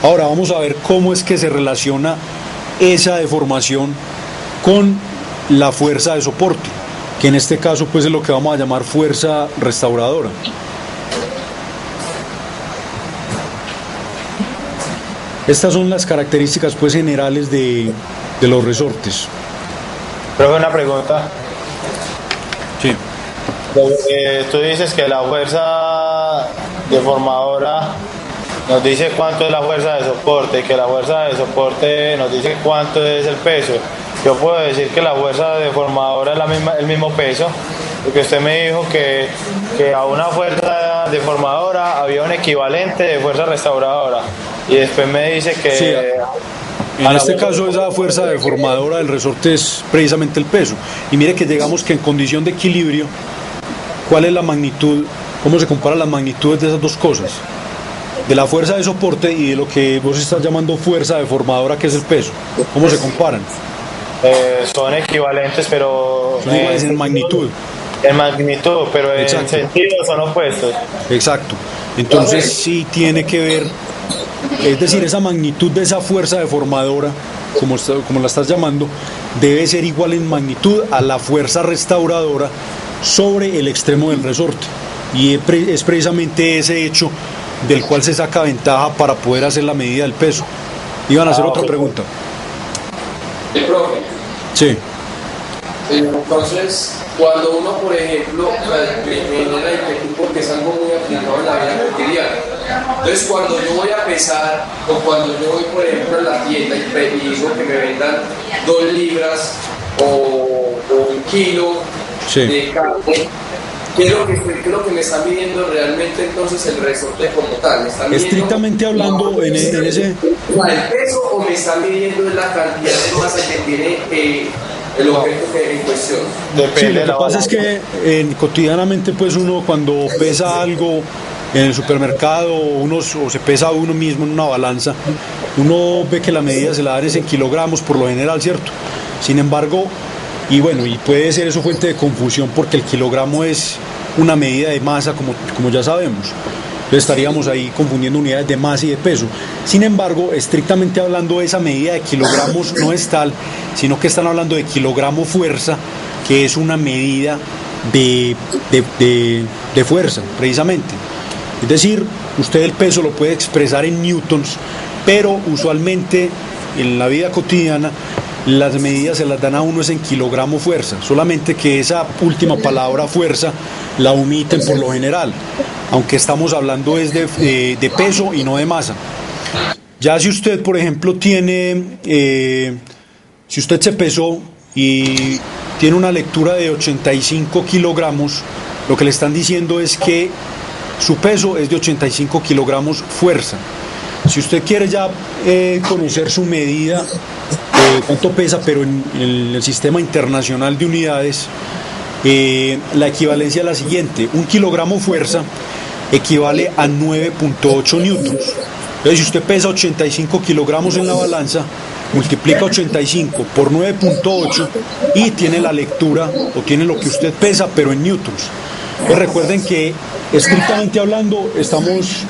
Ahora vamos a ver cómo es que se relaciona esa deformación con la fuerza de soporte, que en este caso pues es lo que vamos a llamar fuerza restauradora. Estas son las características pues generales de los resortes. Pero una pregunta. Sí. Tú dices que la fuerza deformadora nos dice cuánto es la fuerza de soporte y que la fuerza de soporte nos dice cuánto es el peso. Yo puedo decir que la fuerza deformadora es el mismo peso, porque usted me dijo que a una fuerza deformadora había un equivalente de fuerza restauradora y después me dice que... Sí. En este caso esa fuerza deformadora del resorte es precisamente el peso. Y mire que llegamos que en condición de equilibrio, ¿cuál es la magnitud? ¿Cómo se comparan las magnitudes de esas dos cosas? De la fuerza de soporte y de lo que vos estás llamando fuerza deformadora, que es el peso. ¿Cómo se comparan? Son equivalentes, pero... Son iguales en magnitud. En magnitud, pero en Exacto. sentido son opuestos. Exacto. Entonces sí tiene que ver, es decir, esa magnitud de esa fuerza deformadora, como la estás llamando, debe ser igual en magnitud a la fuerza restauradora sobre el extremo del resorte. Y es precisamente ese hecho del cual se saca ventaja para poder hacer la medida del peso. Iban a hacer otra pregunta. Profe, Sí. entonces, cuando uno, por ejemplo, me genera inquietud porque es algo muy aplicado en la vida cotidiana. Entonces, cuando yo voy a pesar, o cuando yo voy, por ejemplo, a la tienda y digo que me vendan 2 libras o 1 kilo Sí. de carne, ¿qué es lo que me está midiendo realmente entonces el resorte como tal? ¿Me está midiendo Estrictamente hablando, en ese... el peso o me está midiendo la cantidad de masa que tiene el objeto en cuestión? Sí, lo que pasa es que cotidianamente pues uno cuando pesa algo en el supermercado o se pesa a uno mismo en una balanza, uno ve que la medida se la dan es en kilogramos por lo general, ¿cierto? Sin embargo, y bueno, y puede ser eso fuente de confusión porque el kilogramo es una medida de masa como ya sabemos. Entonces estaríamos ahí confundiendo unidades de masa y de peso. Sin embargo, estrictamente hablando, esa medida de kilogramos no es tal, sino que están hablando de kilogramo fuerza, que es una medida de fuerza, precisamente. Es decir, usted el peso lo puede expresar en newtons, pero usualmente en la vida cotidiana las medidas se las dan a uno es en kilogramo fuerza, solamente que esa última palabra fuerza la omiten por lo general, aunque estamos hablando es de peso y no de masa. Ya si usted, por ejemplo, si usted se pesó y tiene una lectura de 85 kilogramos, lo que le están diciendo es que su peso es de 85 kilogramos fuerza. Si usted quiere ya conocer su medida, cuánto pesa, pero en el sistema internacional de unidades, la equivalencia es la siguiente: 1 kilogramo fuerza equivale a 9.8 newtons. Entonces, si usted pesa 85 kilogramos en la balanza, multiplica 85 por 9.8 y tiene la lectura o tiene lo que usted pesa, pero en newtons. Pues recuerden que estrictamente hablando estamos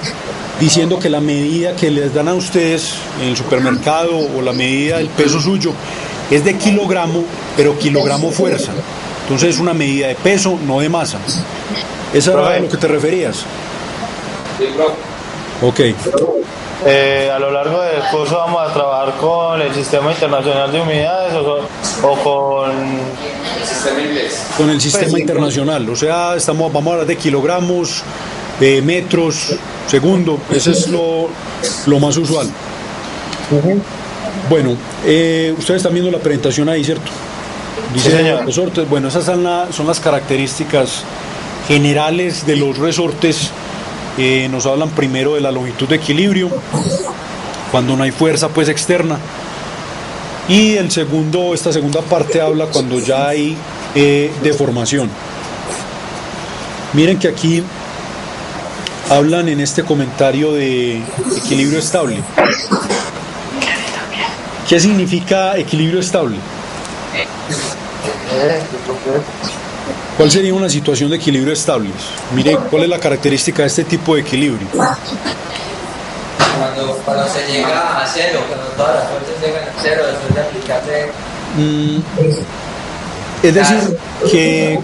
diciendo que la medida que les dan a ustedes en el supermercado o la medida del peso suyo es de kilogramo, pero kilogramo fuerza. Entonces es una medida de peso, no de masa. ¿Esa era a lo que te referías? Sí, bro. Ok. A lo largo del curso vamos a trabajar con el Sistema Internacional de Humedades o con... El sistema inglés. Con el sistema Pues, internacional, o sea, vamos a hablar de kilogramos, de metros, segundo, ese es lo más usual. Bueno, ustedes están viendo la presentación ahí, ¿cierto? Dice Sí, señor. resortes. Bueno, esas son las características generales de los resortes. Nos hablan primero de la longitud de equilibrio, cuando no hay fuerza pues externa. Y esta segunda parte habla cuando ya hay deformación. Miren que aquí hablan en este comentario de equilibrio estable. ¿Qué significa equilibrio estable? ¿Cuál sería una situación de equilibrio estable? Mire, ¿cuál es la característica de este tipo de equilibrio? Cuando se llega a cero, cuando todas las fuerzas llegan a cero después de aplicarse. Es decir, que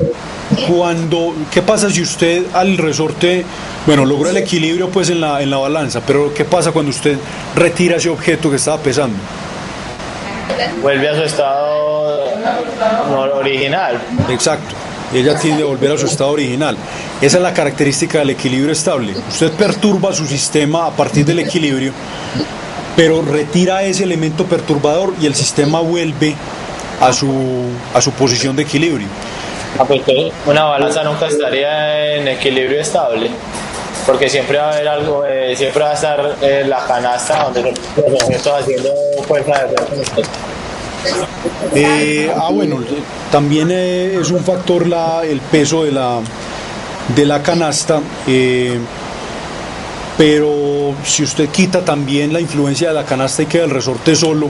¿qué pasa si usted al resorte, bueno, logra el equilibrio pues en la balanza, pero ¿qué pasa cuando usted retira ese objeto que estaba pesando? Vuelve a su estado original. Exacto, ella tiende a volver a su estado original. Esa es la característica del equilibrio estable. Usted perturba su sistema a partir del equilibrio, pero retira ese elemento perturbador y el sistema vuelve a su posición de equilibrio. Pues una balanza nunca estaría en equilibrio estable, porque siempre va a haber algo, siempre va a estar la canasta donde los objetos haciendo fuerza de retorno. Bueno, también es un factor el peso de la canasta, pero si usted quita también la influencia de la canasta y queda el resorte solo,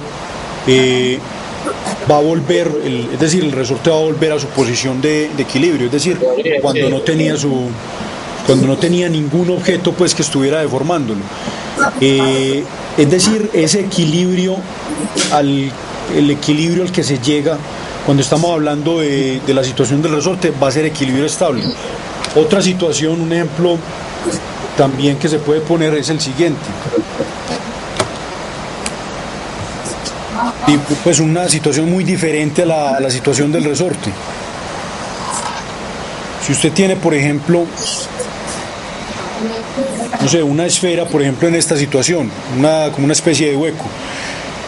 va a volver, es decir, el resorte va a volver a su posición de equilibrio, es decir, cuando no tenía ningún objeto pues que estuviera deformándolo. Es decir, ese equilibrio, el equilibrio al que se llega cuando estamos hablando de la situación del resorte, va a ser equilibrio estable. Otra situación, un ejemplo también que se puede poner es el siguiente. Y pues una situación muy diferente a la situación del resorte. Si usted tiene, por ejemplo, no sé, una esfera, por ejemplo, en esta situación, como una especie de hueco.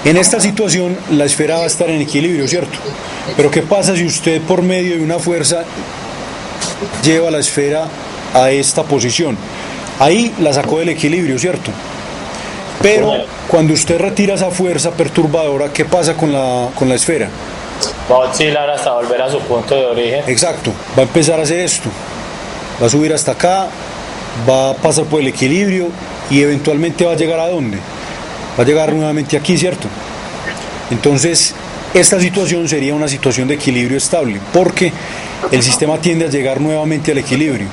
En esta situación la esfera va a estar en equilibrio, ¿cierto? Pero ¿qué pasa si usted por medio de una fuerza lleva la esfera a esta posición? Ahí la sacó del equilibrio, ¿cierto? Pero cuando usted retira esa fuerza perturbadora, ¿qué pasa con la esfera? Va a oscilar hasta volver a su punto de origen. Exacto, va a empezar a hacer esto. Va a subir hasta acá, va a pasar por el equilibrio y eventualmente va a llegar ¿a dónde? Va a llegar nuevamente aquí, ¿cierto? Entonces, esta situación sería una situación de equilibrio estable, porque el sistema tiende a llegar nuevamente al equilibrio.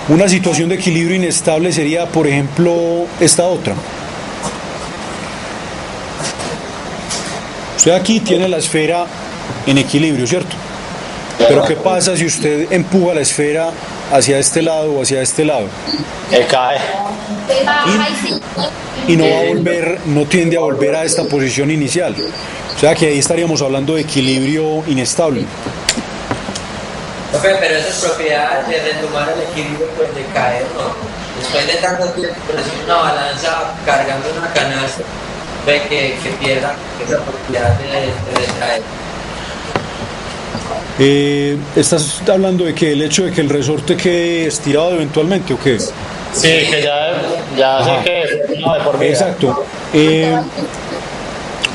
Una situación de equilibrio inestable sería, por ejemplo, esta otra. Usted aquí tiene la esfera en equilibrio, ¿cierto? Pero ¿qué pasa si usted empuja la esfera hacia este lado o hacia este lado? Cae. Y no tiende a volver a esta posición inicial. O sea que ahí estaríamos hablando de equilibrio inestable. Profe, pero esa es propiedad de retomar el equilibrio, pues de caer, ¿no? Después de tanto tiempo, presionar una balanza cargando una canasta, ve que pierda esa propiedad de caer. ¿Estás hablando de que el hecho de que el resorte quede estirado eventualmente o qué? Sí, que ya sé que no de por vida. Exacto.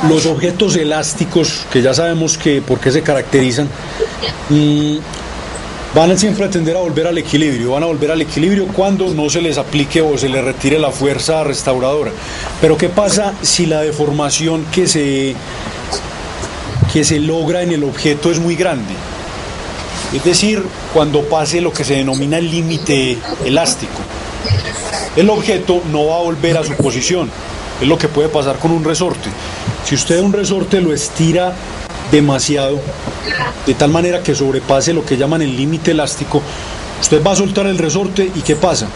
Los objetos elásticos, que ya sabemos por qué se caracterizan, van a siempre a tender a volver al equilibrio. Van a volver al equilibrio cuando no se les aplique o se les retire la fuerza restauradora. Pero ¿qué pasa si la deformación que se logra en el objeto es muy grande? Es decir, cuando pase lo que se denomina el límite elástico. El objeto no va a volver a su posición. Es lo que puede pasar con un resorte. Si usted un resorte lo estira demasiado, de tal manera que sobrepase lo que llaman el límite elástico, usted va a soltar el resorte y ¿qué pasa?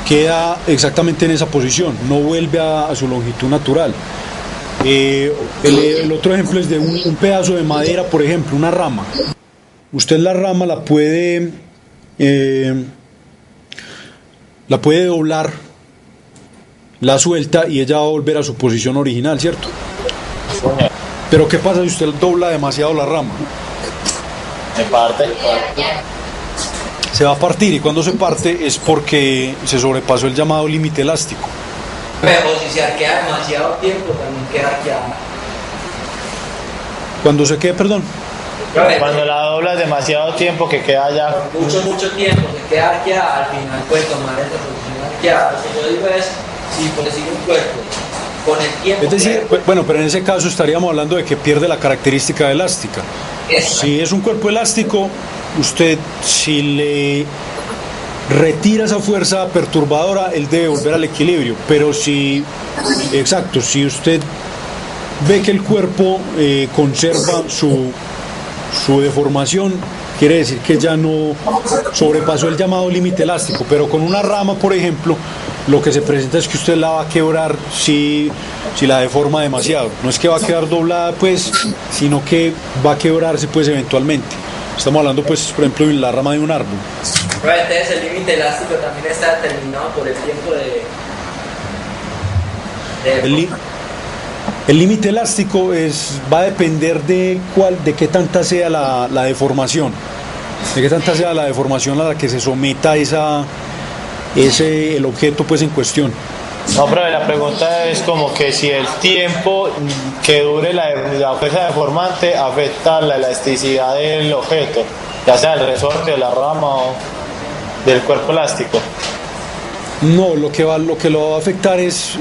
queda exactamente en esa posición, no vuelve a su longitud natural. El otro ejemplo es de un pedazo de madera, por ejemplo, una rama. Usted la rama la puede doblar, la suelta y ella va a volver a su posición original, ¿cierto? Pero ¿qué pasa si usted dobla demasiado la rama? Se parte. Se va a partir, y cuando se parte es porque se sobrepasó el llamado límite elástico. Pero si se arquea demasiado tiempo, también queda arqueada. Cuando se quede, perdón. Cuando la doblas demasiado tiempo que queda ya. Mucho tiempo se queda arqueada, al final puede tomar esa posición arqueada. Lo que yo digo es, si por decir un cuerpo, con el tiempo... Es decir, bueno, pero en ese caso estaríamos hablando de que pierde la característica elástica. Si es un cuerpo elástico, usted, si le retira esa fuerza perturbadora, él debe volver al equilibrio. Pero si usted ve que el cuerpo conserva su deformación, quiere decir que ya no sobrepasó el llamado límite elástico. Pero con una rama, por ejemplo, lo que se presenta es que usted la va a quebrar si la deforma demasiado. No es que va a quedar doblada, pues, sino que va a quebrarse, pues, eventualmente. Estamos hablando, pues, por ejemplo, de la rama de un árbol. Entonces el límite elástico también está determinado por el tiempo El límite elástico va a depender de qué tanta sea la deformación, de qué tanta sea la deformación a la que se someta el objeto, pues, en cuestión. No, pero la pregunta es como que si el tiempo que dure la fuerza deformante afecta la elasticidad del objeto, ya sea el resorte, la rama o del cuerpo elástico. No, lo que lo va a afectar es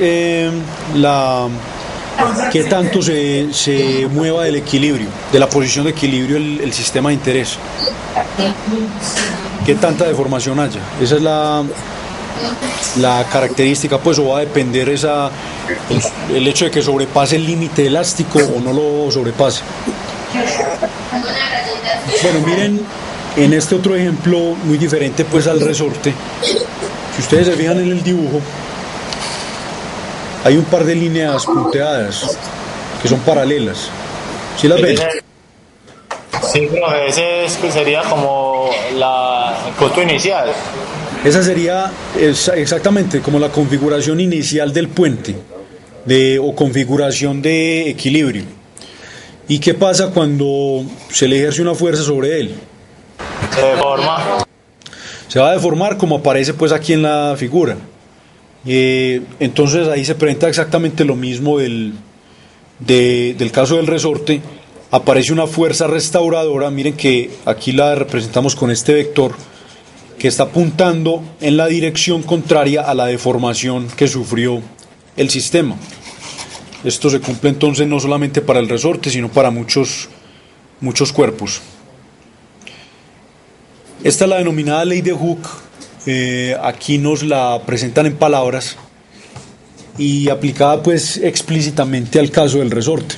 qué tanto se mueva del equilibrio, de la posición de equilibrio el sistema de interés. Qué tanta deformación haya. Esa es la característica, pues, o va a depender el hecho de que sobrepase el límite elástico o no lo sobrepase. Bueno, miren, en este otro ejemplo muy diferente, pues, al resorte, si ustedes se fijan en el dibujo, hay un par de líneas punteadas que son paralelas. ¿Sí las ven? Sí, pero ese sería como el punto inicial. Esa sería exactamente como la configuración inicial del puente o configuración de equilibrio. ¿Y qué pasa cuando se le ejerce una fuerza sobre él? Se deforma. Se va a deformar, como aparece, pues, aquí en la figura. Entonces ahí se presenta exactamente lo mismo del caso del resorte. Aparece una fuerza restauradora. Miren que aquí la representamos con este vector que está apuntando en la dirección contraria a la deformación que sufrió el sistema. Esto se cumple entonces no solamente para el resorte, sino para muchos cuerpos. Esta es la denominada ley de Hooke. Aquí nos la presentan en palabras y aplicada, pues, explícitamente al caso del resorte.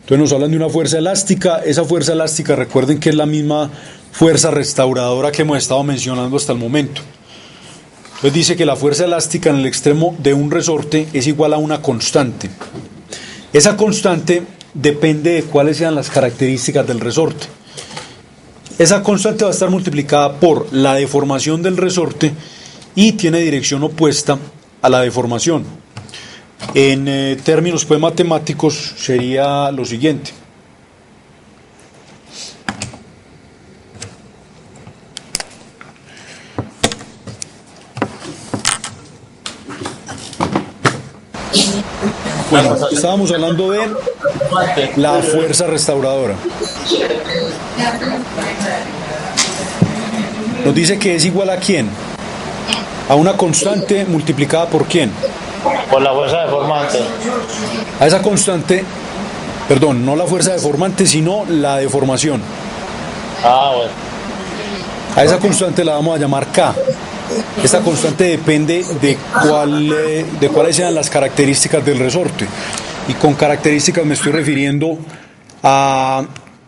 Entonces nos hablan de una fuerza elástica. Esa fuerza elástica, recuerden que es la misma fuerza restauradora que hemos estado mencionando hasta el momento. Entonces dice que la fuerza elástica en el extremo de un resorte es igual a una constante. Esa constante depende de cuáles sean las características del resorte. Esa constante va a estar multiplicada por la deformación del resorte y tiene dirección opuesta a la deformación. En términos, pues, matemáticos sería lo siguiente. Bueno, estábamos hablando de la fuerza restauradora. Nos dice que es igual a ¿quién? A una constante multiplicada por ¿quién? Por la fuerza deformante. A esa constante, perdón, no la fuerza deformante, sino la deformación. Bueno. A esa constante la vamos a llamar K. Esta constante depende de cuáles sean las características del resorte. Y con características me estoy refiriendo a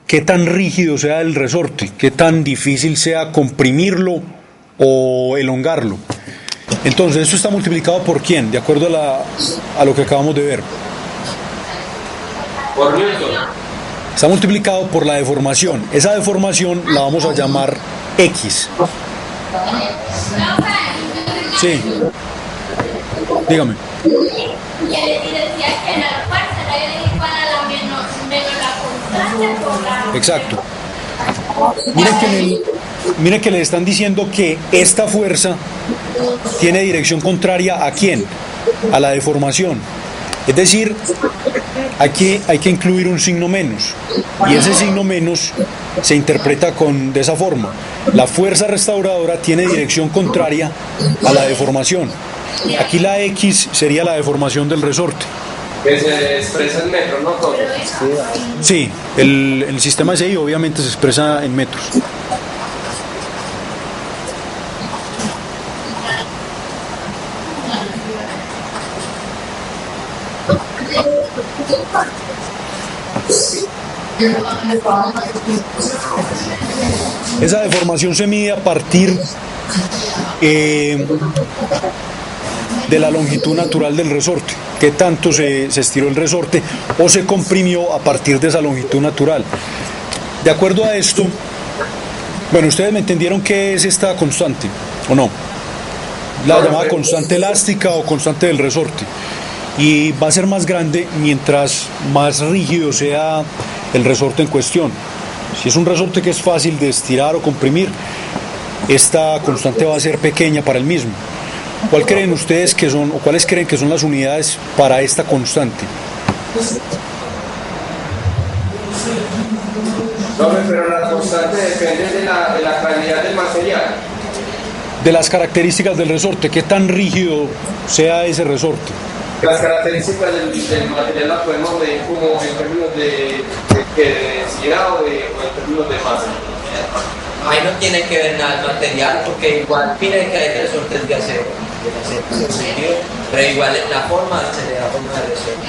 qué tan rígido sea el resorte, qué tan difícil sea comprimirlo o elongarlo. Entonces, ¿eso está multiplicado por quién? De acuerdo a lo que acabamos de ver. Por Newton. Está multiplicado por la deformación. Esa deformación la vamos a llamar X. Sí. Dígame. Exacto. Miren que le están diciendo que esta fuerza tiene dirección contraria ¿a quién? A la deformación. Es decir, aquí hay que incluir un signo menos. Y ese signo menos se interpreta de esa forma. La fuerza restauradora tiene dirección contraria a la deformación. Aquí la X sería la deformación del resorte. Que se expresa en metros, ¿no? Todo. Sí, el sistema SI obviamente se expresa en metros. Esa deformación se mide a partir de la longitud natural del resorte, qué tanto se estiró el resorte o se comprimió a partir de esa longitud natural. De acuerdo a esto, bueno, ustedes me entendieron qué es esta constante, ¿o no? La llamada constante elástica o constante del resorte. Y va a ser más grande mientras más rígido sea el resorte en cuestión. Si es un resorte que es fácil de estirar o comprimir, esta constante va a ser pequeña para el mismo. ¿Cuál creen ustedes que son, o cuáles creen que son las unidades para esta constante? No, pero la constante depende de la calidad del material. De las características del resorte, qué tan rígido sea ese resorte. Las características del material las podemos medir como en términos de densidad o en términos de masa. Ahí no tiene que ver nada el material, porque igual, miren que hay resortes de acero, pero igual en la forma se le da forma de resorte.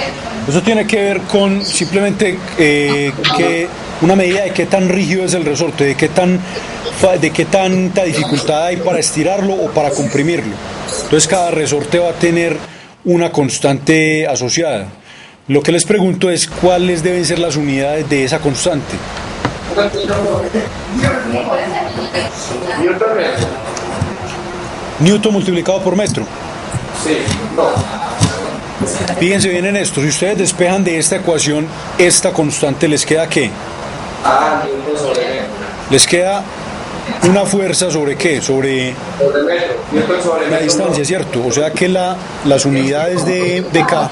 Eso tiene que ver con simplemente que una medida de qué tan rígido es el resorte, de qué tanta dificultad hay para estirarlo o para comprimirlo. Entonces cada resorte va a tener una constante asociada. Lo que les pregunto es cuáles deben ser las unidades de esa constante. Newton multiplicado por metro. Sí, no. Fíjense bien en esto, si ustedes despejan de esta ecuación esta constante, ¿les queda qué? Newton sobre metro. Les queda una fuerza sobre qué, sobre metro. Newton sobre la metro. distancia, ¿cierto? O sea que las unidades de K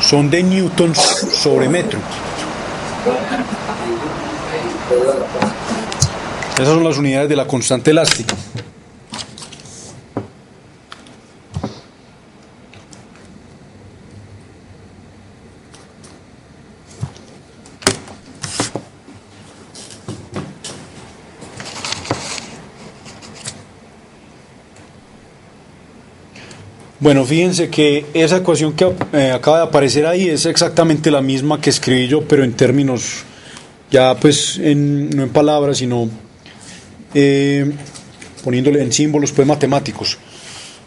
son de newtons sobre metro. Esas son las unidades de la constante elástica. Bueno, fíjense que esa ecuación que acaba de aparecer ahí es exactamente la misma que escribí yo, pero en términos, ya pues no en palabras, sino poniéndole en símbolos pues matemáticos.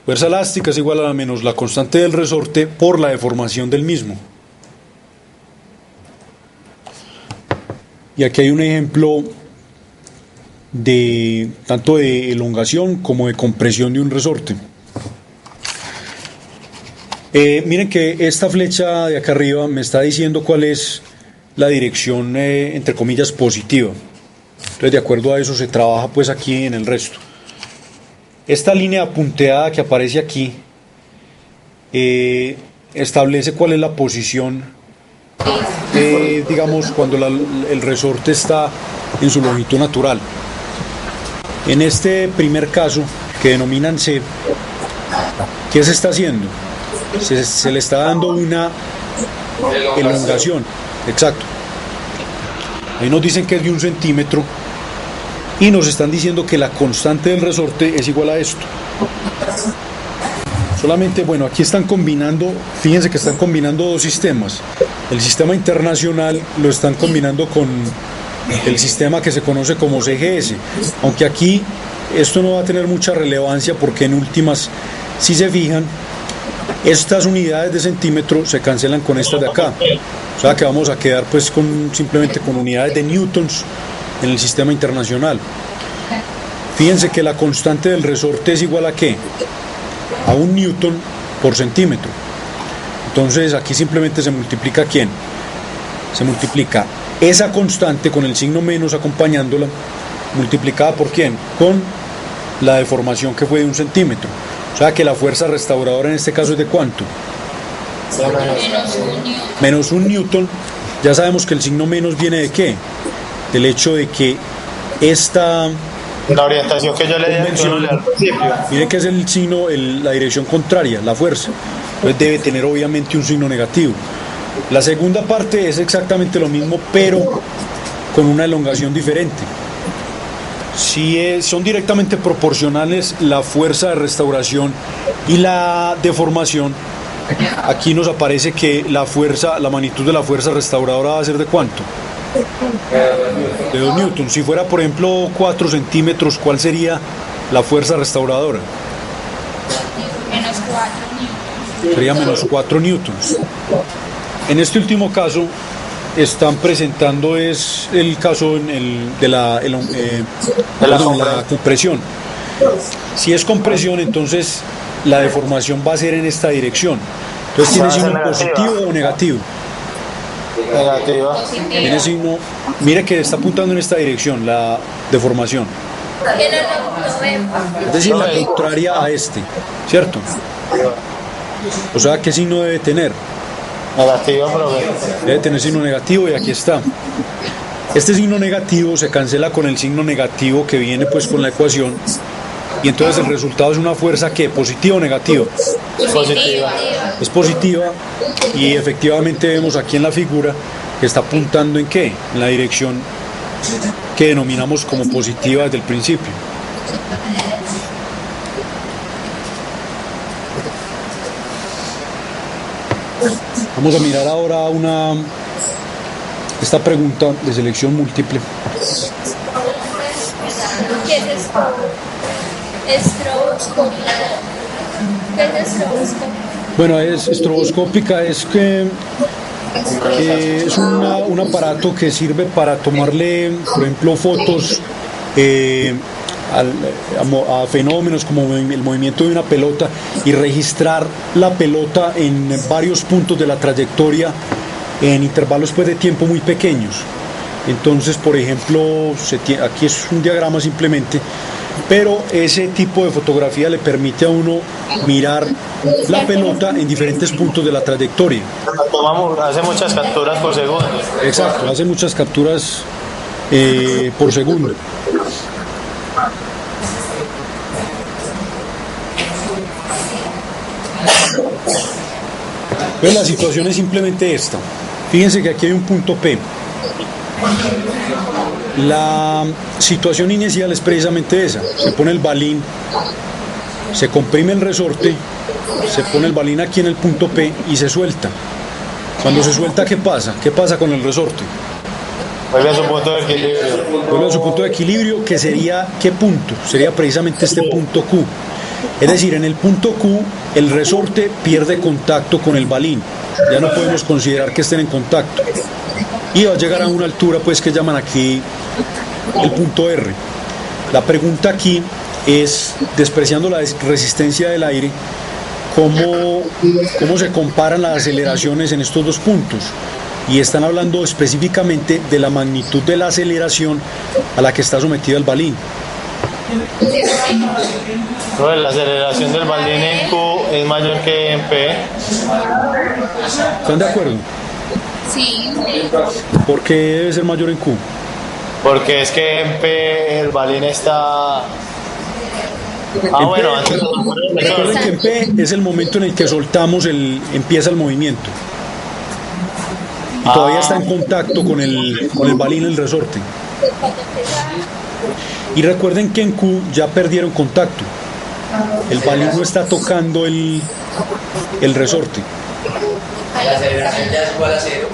Fuerza elástica es igual a menos la constante del resorte por la deformación del mismo. Y aquí hay un ejemplo de tanto de elongación como de compresión de un resorte. Miren que esta flecha de acá arriba me está diciendo cuál es la dirección, entre comillas, positiva. Entonces, de acuerdo a eso se trabaja pues aquí en el resto. Esta línea punteada que aparece aquí establece cuál es la posición, digamos, cuando el resorte está en su longitud natural. En este primer caso, que denominan C, ¿qué se está haciendo? Se le está dando una elongación, exacto. Ahí nos dicen que es de 1 centímetro y nos están diciendo que la constante del resorte es igual a esto. Solamente, bueno, aquí están combinando, fíjense que están combinando dos sistemas. El sistema internacional lo están combinando con el sistema que se conoce como CGS, aunque aquí esto no va a tener mucha relevancia porque en últimas, si se fijan, estas unidades de centímetro se cancelan con estas de acá. O sea que vamos a quedar pues simplemente con unidades de newtons en el sistema internacional. Fíjense que la constante del resorte es igual a ¿qué? A 1 newton por centímetro. Entonces aquí simplemente se multiplica ¿quién? Se multiplica esa constante con el signo menos acompañándola, multiplicada por ¿quién? Con la deformación que fue de 1 centímetro. O sea que la fuerza restauradora en este caso es de ¿cuánto? Menos 1 newton. Ya sabemos que el signo menos viene de ¿qué? Del hecho de que esta... La orientación que yo le di al principio. Mire que es el signo, la dirección contraria, la fuerza. Entonces debe tener obviamente un signo negativo. La segunda parte es exactamente lo mismo, pero con una elongación diferente. Si son directamente proporcionales la fuerza de restauración y la deformación, aquí nos aparece que la magnitud de la fuerza restauradora va a ser ¿de cuánto? De 2 newtons. Si fuera por ejemplo 4 centímetros, ¿cuál sería la fuerza restauradora? Menos 4 newtons. Sería menos 4 newtons. En este último caso están presentando es el caso de la compresión. Si es compresión, entonces la deformación va a ser en esta dirección. Entonces tiene signo positivo o negativo. Negativa. Tiene signo, mire que está apuntando en esta dirección la deformación. Es decir, la contraria a este, ¿cierto? O sea, ¿qué signo debe tener? Negativa, profe. Debe tener signo negativo y aquí está. Este signo negativo se cancela con el signo negativo que viene pues con la ecuación y entonces el resultado es una fuerza que positiva o negativa. Positiva. Es positiva y efectivamente vemos aquí en la figura que está apuntando en qué, en la dirección que denominamos como positiva desde el principio. Vamos a mirar ahora esta pregunta de selección múltiple. ¿Qué es esto? Estroboscópica. ¿Qué es estroboscópica? Bueno, es estroboscópica, es que es un aparato que sirve para tomarle, por ejemplo, fotos a fenómenos como el movimiento de una pelota y registrar la pelota en varios puntos de la trayectoria en intervalos pues, de tiempo muy pequeños. Entonces, por ejemplo, aquí es un diagrama simplemente, pero ese tipo de fotografía le permite a uno mirar la pelota en diferentes puntos de la trayectoria. Hace muchas capturas por segundo. Exacto, hace muchas capturas por segundo. Pues la situación es simplemente esta. Fíjense que aquí hay un punto P. La situación inicial es precisamente esa. Se pone el balín, se comprime el resorte, se pone el balín aquí en el punto P y se suelta. Cuando se suelta, ¿qué pasa? ¿Qué pasa con el resorte? Vuelve a su punto de equilibrio. Vuelve a su punto de equilibrio, que sería, ¿qué punto? Sería precisamente este punto Q. Es decir, en el punto Q el resorte pierde contacto con el balín. Ya no podemos considerar que estén en contacto. Y va a llegar a una altura pues que llaman aquí el punto R. La pregunta aquí es, despreciando la resistencia del aire, ¿cómo se comparan las aceleraciones en estos dos puntos? Y están hablando específicamente de la magnitud de la aceleración a la que está sometido el balín. Pues la aceleración del balín en Q es mayor que en P. ¿Están de acuerdo? Sí. ¿Por qué debe ser mayor en Q? Porque es que en P el balín está... bueno, antes... Recuerden que en P es el momento en el que soltamos empieza el movimiento. Y todavía está en contacto con el balín el resorte. Y recuerden que en Q ya perdieron contacto. El balín no está tocando el resorte. La aceleración ya es igual a 0.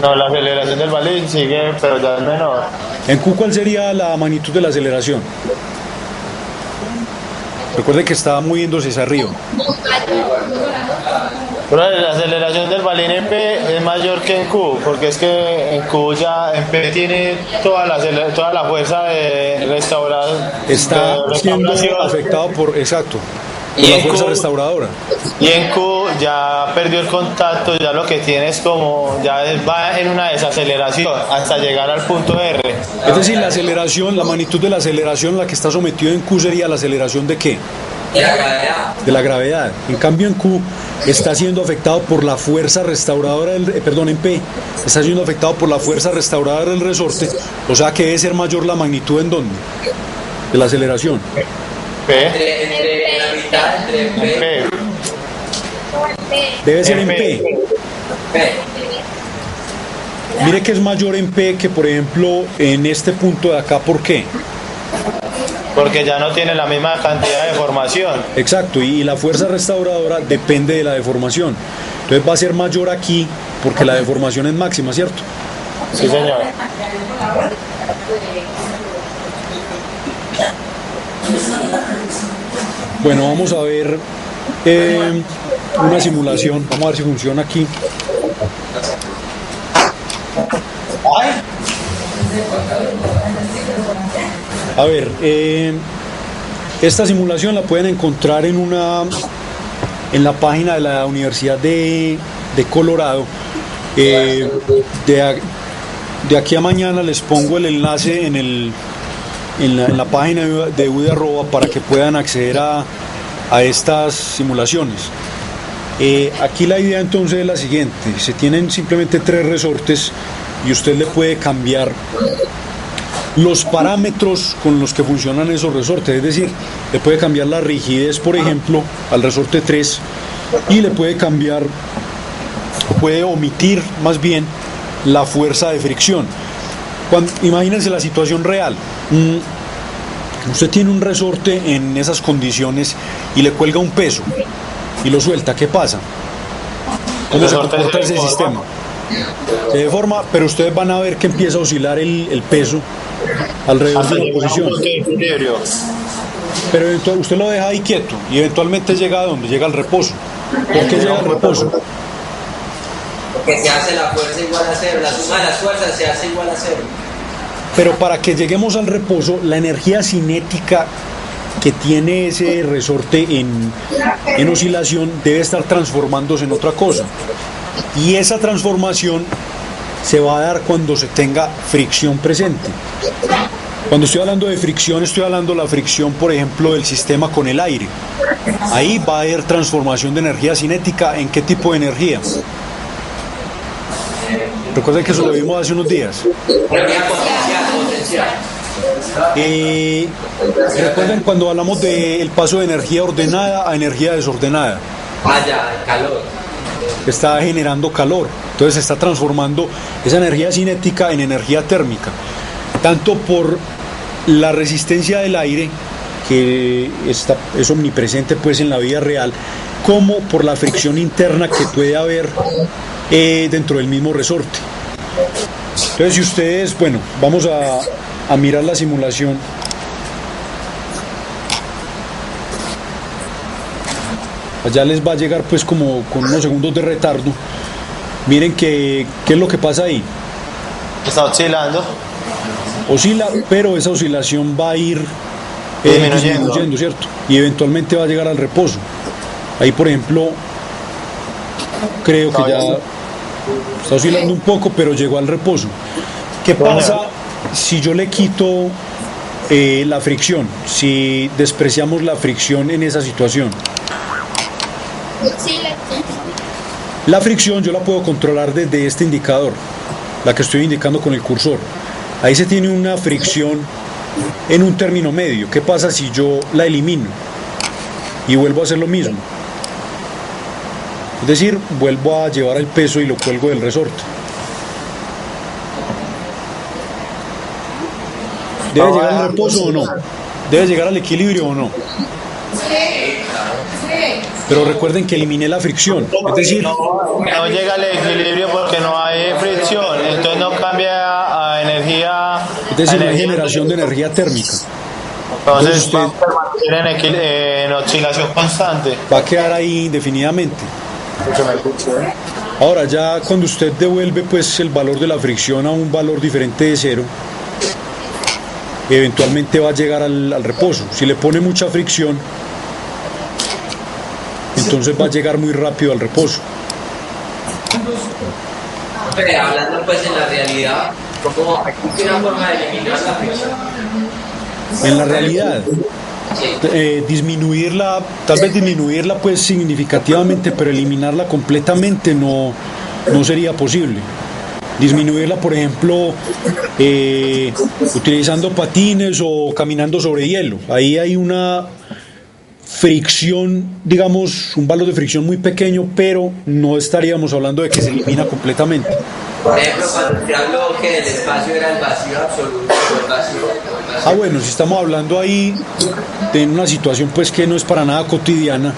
No, la aceleración del balín sigue, pero ya es menor. En Q, ¿cuál sería la magnitud de la aceleración? Recuerde que está moviéndose hacia arriba. Pero la aceleración del balín en P es mayor que en Q, porque es que en Q ya en P tiene toda la fuerza de Está siendo restauración. afectado por, exacto, por Y la en fuerza Q- restauradora. Y en Q ya perdió el contacto, ya lo que tiene es como, ya va en una desaceleración hasta llegar al punto R. Es decir, la aceleración, la magnitud de la aceleración a la que está sometido en Q sería la aceleración de ¿qué? De la gravedad. De la gravedad. En cambio en Q está siendo afectado por la fuerza restauradora en P está siendo afectado por la fuerza restauradora del resorte, o sea que debe ser mayor la magnitud en dónde? De la aceleración. P. Entre la mitad entre P. P. Debe ser en P. P. Mire que es mayor en P que por ejemplo en este punto de acá, ¿por qué? Porque ya no tiene la misma cantidad de deformación. Exacto, y la fuerza restauradora depende de la deformación. Entonces va a ser mayor aquí porque la deformación es máxima, ¿cierto? Sí, señor. Bueno, vamos a ver una simulación. Vamos a ver si funciona aquí. A ver, esta simulación la pueden encontrar en la página de la Universidad de Colorado. De aquí a mañana les pongo el enlace en la página de UDARROA para que puedan acceder a estas simulaciones. Aquí la idea entonces es la siguiente: se tienen simplemente 3 resortes y usted le puede cambiar los parámetros con los que funcionan esos resortes, es decir, le puede cambiar la rigidez, por ejemplo, al resorte 3 y le puede cambiar, puede omitir más bien la fuerza de fricción. Imagínense la situación real. Usted tiene un resorte en esas condiciones y le cuelga un peso y lo suelta, ¿qué pasa? ¿Cómo se comporta ese sistema? Se deforma, pero ustedes van a ver que empieza a oscilar el peso alrededor de una posición. Pero usted lo deja ahí quieto y eventualmente llega a donde llega al reposo. ¿Por qué llega al reposo? Porque se hace la fuerza igual a cero, la suma de las fuerzas se hace igual a cero. Pero para que lleguemos al reposo, la energía cinética que tiene ese resorte en oscilación debe estar transformándose en otra cosa. Y esa transformación se va a dar cuando se tenga fricción presente. Cuando estoy hablando de fricción, estoy hablando de la fricción, por ejemplo, del sistema con el aire. Ahí va a haber transformación de energía cinética. ¿En qué tipo de energía? Recuerden que eso lo vimos hace unos días. Energía potencial. Recuerden cuando hablamos del paso de energía ordenada a energía desordenada. Ya, el calor. Está generando calor, entonces se está transformando esa energía cinética en energía térmica, tanto por la resistencia del aire, que es omnipresente pues en la vida real, como por la fricción interna que puede haber dentro del mismo resorte. Entonces, si ustedes, bueno, vamos a mirar la simulación. Allá les va a llegar pues como con unos segundos de retardo. Miren qué es lo que pasa ahí. Está oscilando. Oscila, pero esa oscilación va a ir disminuyendo, ¿cierto? Y eventualmente va a llegar al reposo. Ahí, por ejemplo, creo que ya está oscilando un poco, pero llegó al reposo. ¿Qué pasa si yo le quito la fricción? Si despreciamos la fricción en esa situación. La fricción yo la puedo controlar desde este indicador, la que estoy indicando con el cursor. Ahí se tiene una fricción en un término medio. ¿Qué pasa si yo la elimino y vuelvo a hacer lo mismo? Es decir, vuelvo a llevar el peso y lo cuelgo del resorte. ¿Debe llegar al reposo o no? ¿Debe llegar al equilibrio o no? Pero recuerden que eliminé la fricción, es decir, no llega al equilibrio porque no hay fricción, entonces no cambia a energía Es decir, no hay generación de energía térmica. Entonces usted va a permanecer en oscilación constante. va a quedar ahí indefinidamente. Ahora, ya cuando usted devuelve pues el valor de la fricción a un valor diferente de cero, eventualmente va a llegar al reposo. Si le pone mucha fricción, entonces va a llegar muy rápido al reposo. Pero hablando pues en la realidad, como aquí tiene una forma de eliminar la fricción. En la realidad, Sí. disminuirla, tal vez disminuirla pues significativamente, pero eliminarla completamente no sería posible. Disminuirla, por ejemplo, utilizando patines o caminando sobre hielo. Ahí hay una fricción, digamos, un valor de fricción muy pequeño, pero no estaríamos hablando de que se elimina completamente. Por ejemplo, cuando te habló que el espacio era el vacío absoluto, el vacío. Bueno, si estamos hablando ahí de una situación pues que no es para nada cotidiana,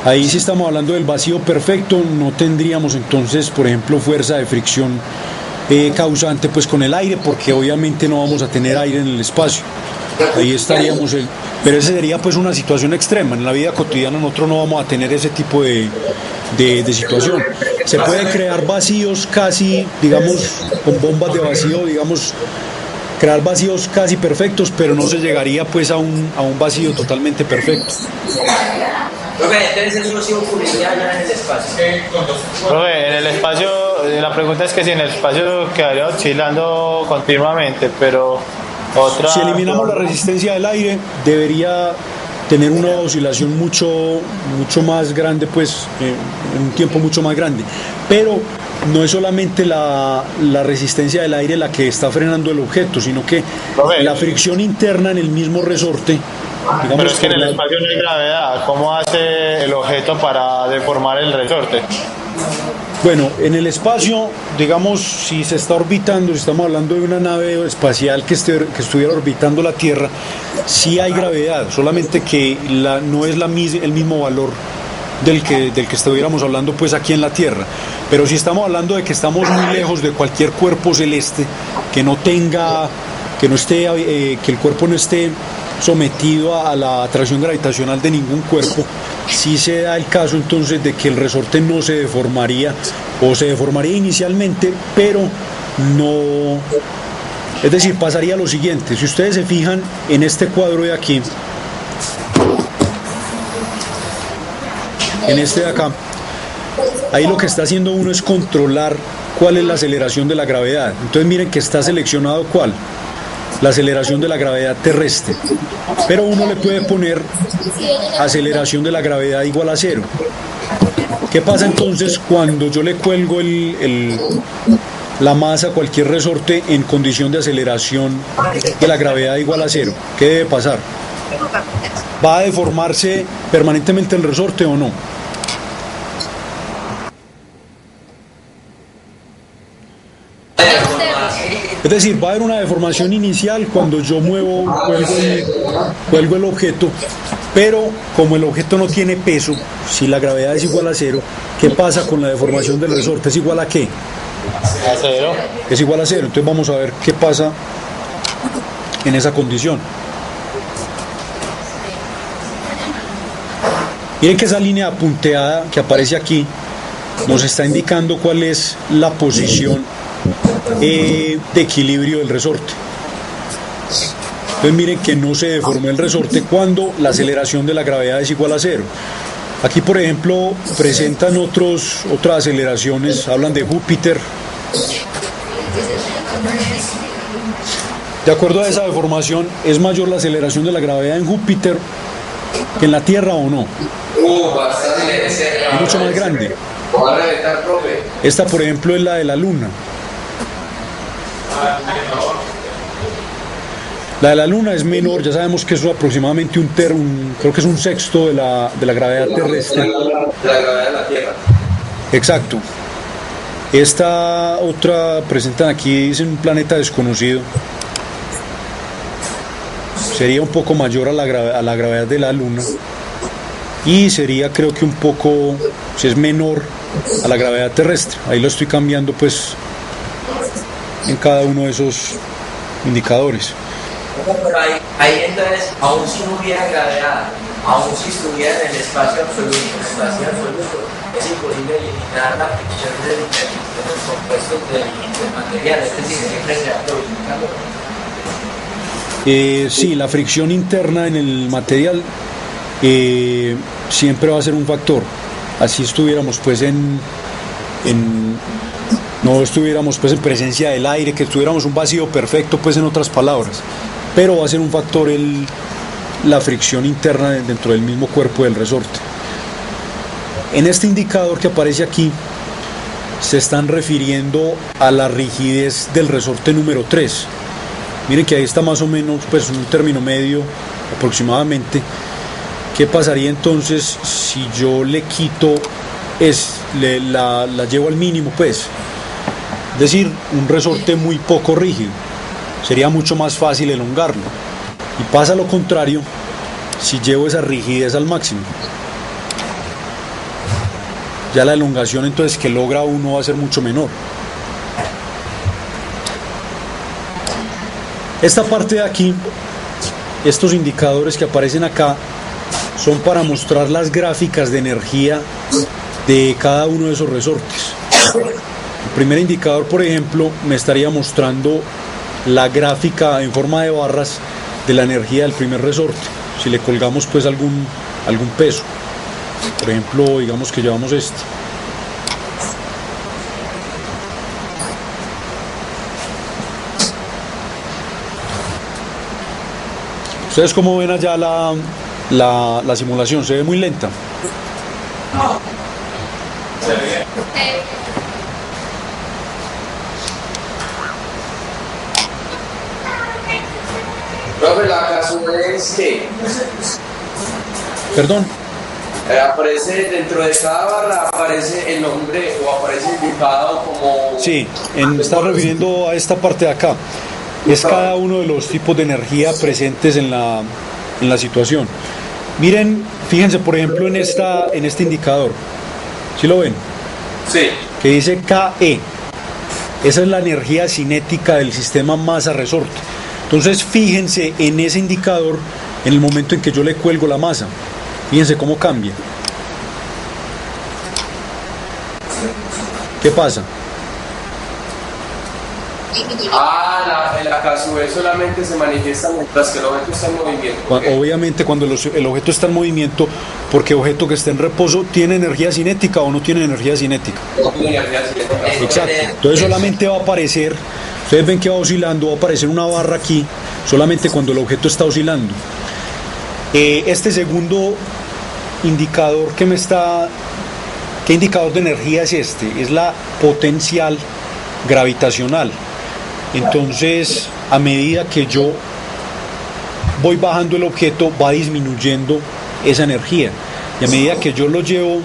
ahí si estamos hablando del vacío perfecto, no tendríamos entonces, por ejemplo, fuerza de fricción causante pues con el aire, porque obviamente no vamos a tener aire en el espacio. Ahí estaríamos, pero esa sería pues una situación extrema. En la vida cotidiana nosotros no vamos a tener ese tipo de situación. Se puede crear vacíos casi, digamos, con bombas de vacío, digamos, crear vacíos casi perfectos, pero no se llegaría pues a un vacío totalmente perfecto. Entonces eso sí ocurriría ya en el espacio. Profe, en el espacio, la pregunta es que si en el espacio quedaría oscilando continuamente, pero otra... Si eliminamos la resistencia del aire, debería tener una oscilación mucho más grande, pues en un tiempo mucho más grande. Pero no es solamente la resistencia del aire la que está frenando el objeto, sino que la fricción interna en el mismo resorte. Digamos, pero es que en el espacio no hay gravedad. ¿Cómo hace el objeto para deformar el resorte? Bueno, en el espacio, digamos, si se está orbitando, si estamos hablando de una nave espacial que estuviera orbitando la Tierra, sí hay gravedad, solamente que no es el mismo valor del que estuviéramos hablando pues aquí en la Tierra. Pero si estamos hablando de que estamos muy lejos de cualquier cuerpo celeste, que el cuerpo no esté sometido a la atracción gravitacional de ningún cuerpo, sí se da el caso entonces de que el resorte no se deformaría, o se deformaría inicialmente, pero no, es decir, pasaría lo siguiente. Si ustedes se fijan en este cuadro de aquí, en este de acá, ahí lo que está haciendo uno es controlar cuál es la aceleración de la gravedad. Entonces miren que está seleccionado cuál, la aceleración de la gravedad terrestre, pero uno le puede poner aceleración de la gravedad igual a 0. ¿Qué pasa entonces cuando yo le cuelgo la masa a cualquier resorte en condición de aceleración de la gravedad igual a 0? ¿Qué debe pasar? ¿Va a deformarse permanentemente el resorte o no? Es decir, va a haber una deformación inicial cuando yo cuelgo el objeto, pero como el objeto no tiene peso, si la gravedad es igual a 0, ¿qué pasa con la deformación del resorte? ¿Es igual a qué? A 0. Es igual a 0. Entonces vamos a ver qué pasa en esa condición. Miren que esa línea punteada que aparece aquí nos está indicando cuál es la posición de equilibrio del resorte. Entonces miren que no se deformó el resorte cuando la aceleración de la gravedad es igual a 0. Aquí por ejemplo presentan otras aceleraciones, hablan de Júpiter. De acuerdo a esa deformación, ¿es mayor la aceleración de la gravedad en Júpiter que en la Tierra o no? Bastante. Es mucho más grande. Va a reventar, profe. Esta por ejemplo es la de la Luna. La de la Luna es menor, ya sabemos que es aproximadamente creo que es un sexto de la gravedad terrestre. La gravedad de la Tierra. Exacto. Esta otra presentan aquí, dice un planeta desconocido. Sería un poco mayor a la gravedad de la Luna. Y sería creo que un poco, si es menor a la gravedad terrestre. Ahí lo estoy cambiando pues en cada uno de indicadores. Pero ahí entonces, aún si no hubiera gravedad, aún si estuviera en el espacio absoluto, es imposible eliminar la fricción de los compuestos del material, es decir, siempre se va a producir calor. Sí, la fricción interna en el material siempre va a ser un factor. Así estuviéramos pues no estuviéramos pues en presencia del aire, que estuviéramos un vacío perfecto, pues en otras palabras, pero va a ser un factor la fricción interna dentro del mismo cuerpo del resorte. En este indicador que aparece aquí se están refiriendo a la rigidez del resorte número 3. Miren que ahí está más o menos pues un término medio aproximadamente. ¿Qué pasaría entonces si yo le quito, la llevo al mínimo pues? Es decir, un resorte muy poco rígido. Sería mucho más fácil elongarlo. Y pasa lo contrario si llevo esa rigidez al máximo. Ya la elongación entonces que logra uno va a ser mucho menor. Esta parte de aquí, estos indicadores que aparecen acá, son para mostrar las gráficas de energía de cada uno de esos resortes. El primer indicador, por ejemplo, me estaría mostrando la gráfica en forma de barras de la energía del primer resorte, si le colgamos pues algún peso. Por ejemplo, digamos que llevamos este. ¿Ustedes cómo ven allá la simulación? ¿Se ve muy lenta? Profe, la casualidad es que Perdón. aparece dentro de cada barra, aparece el nombre o aparece indicado como... Sí, está refiriendo a esta parte de acá. Es cada uno de los tipos de energía presentes en la situación. Miren, fíjense por ejemplo en este indicador. ¿Sí lo ven? Sí. Que dice KE. Esa es la energía cinética del sistema masa-resorte. Entonces fíjense en ese indicador en el momento en que yo le cuelgo la masa. Fíjense cómo cambia. ¿Qué pasa? La casualidad solamente se manifiesta mientras que el objeto está en movimiento. Obviamente cuando el objeto está en movimiento, porque objeto que está en reposo tiene energía cinética o no tiene energía cinética. No tiene energía cinética. Exacto. Entonces solamente va a aparecer, ustedes ven que va oscilando, va a aparecer una barra aquí, solamente cuando el objeto está oscilando. Este segundo indicador ¿qué indicador de energía es este? Es la potencial gravitacional. Entonces, a medida que yo voy bajando el objeto, va disminuyendo esa energía. Y a medida que yo lo llevo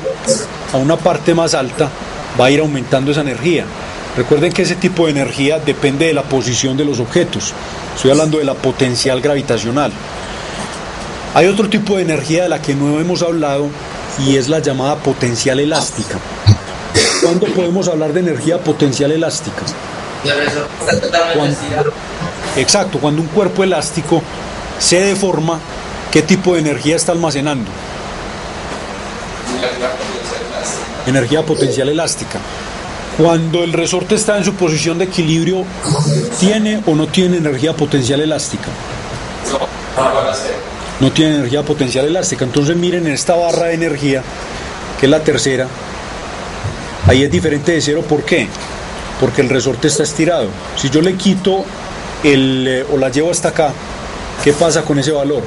a una parte más alta, va a ir aumentando esa energía. Recuerden que ese tipo de energía depende de la posición de los objetos. Estoy hablando de la potencial gravitacional. Hay otro tipo de energía de la que no hemos hablado y es la llamada potencial elástica. ¿Cuándo podemos hablar de energía potencial elástica? Exacto, cuando un cuerpo elástico se deforma, ¿qué tipo de energía está almacenando? Energía potencial elástica. Cuando el resorte está en su posición de equilibrio, ¿tiene o no tiene energía potencial elástica? No tiene energía potencial elástica. Entonces miren en esta barra de energía, que es la tercera, ahí es diferente de cero. ¿Por qué? Porque el resorte está estirado. Si yo le quito o la llevo hasta acá, ¿qué pasa con ese valor?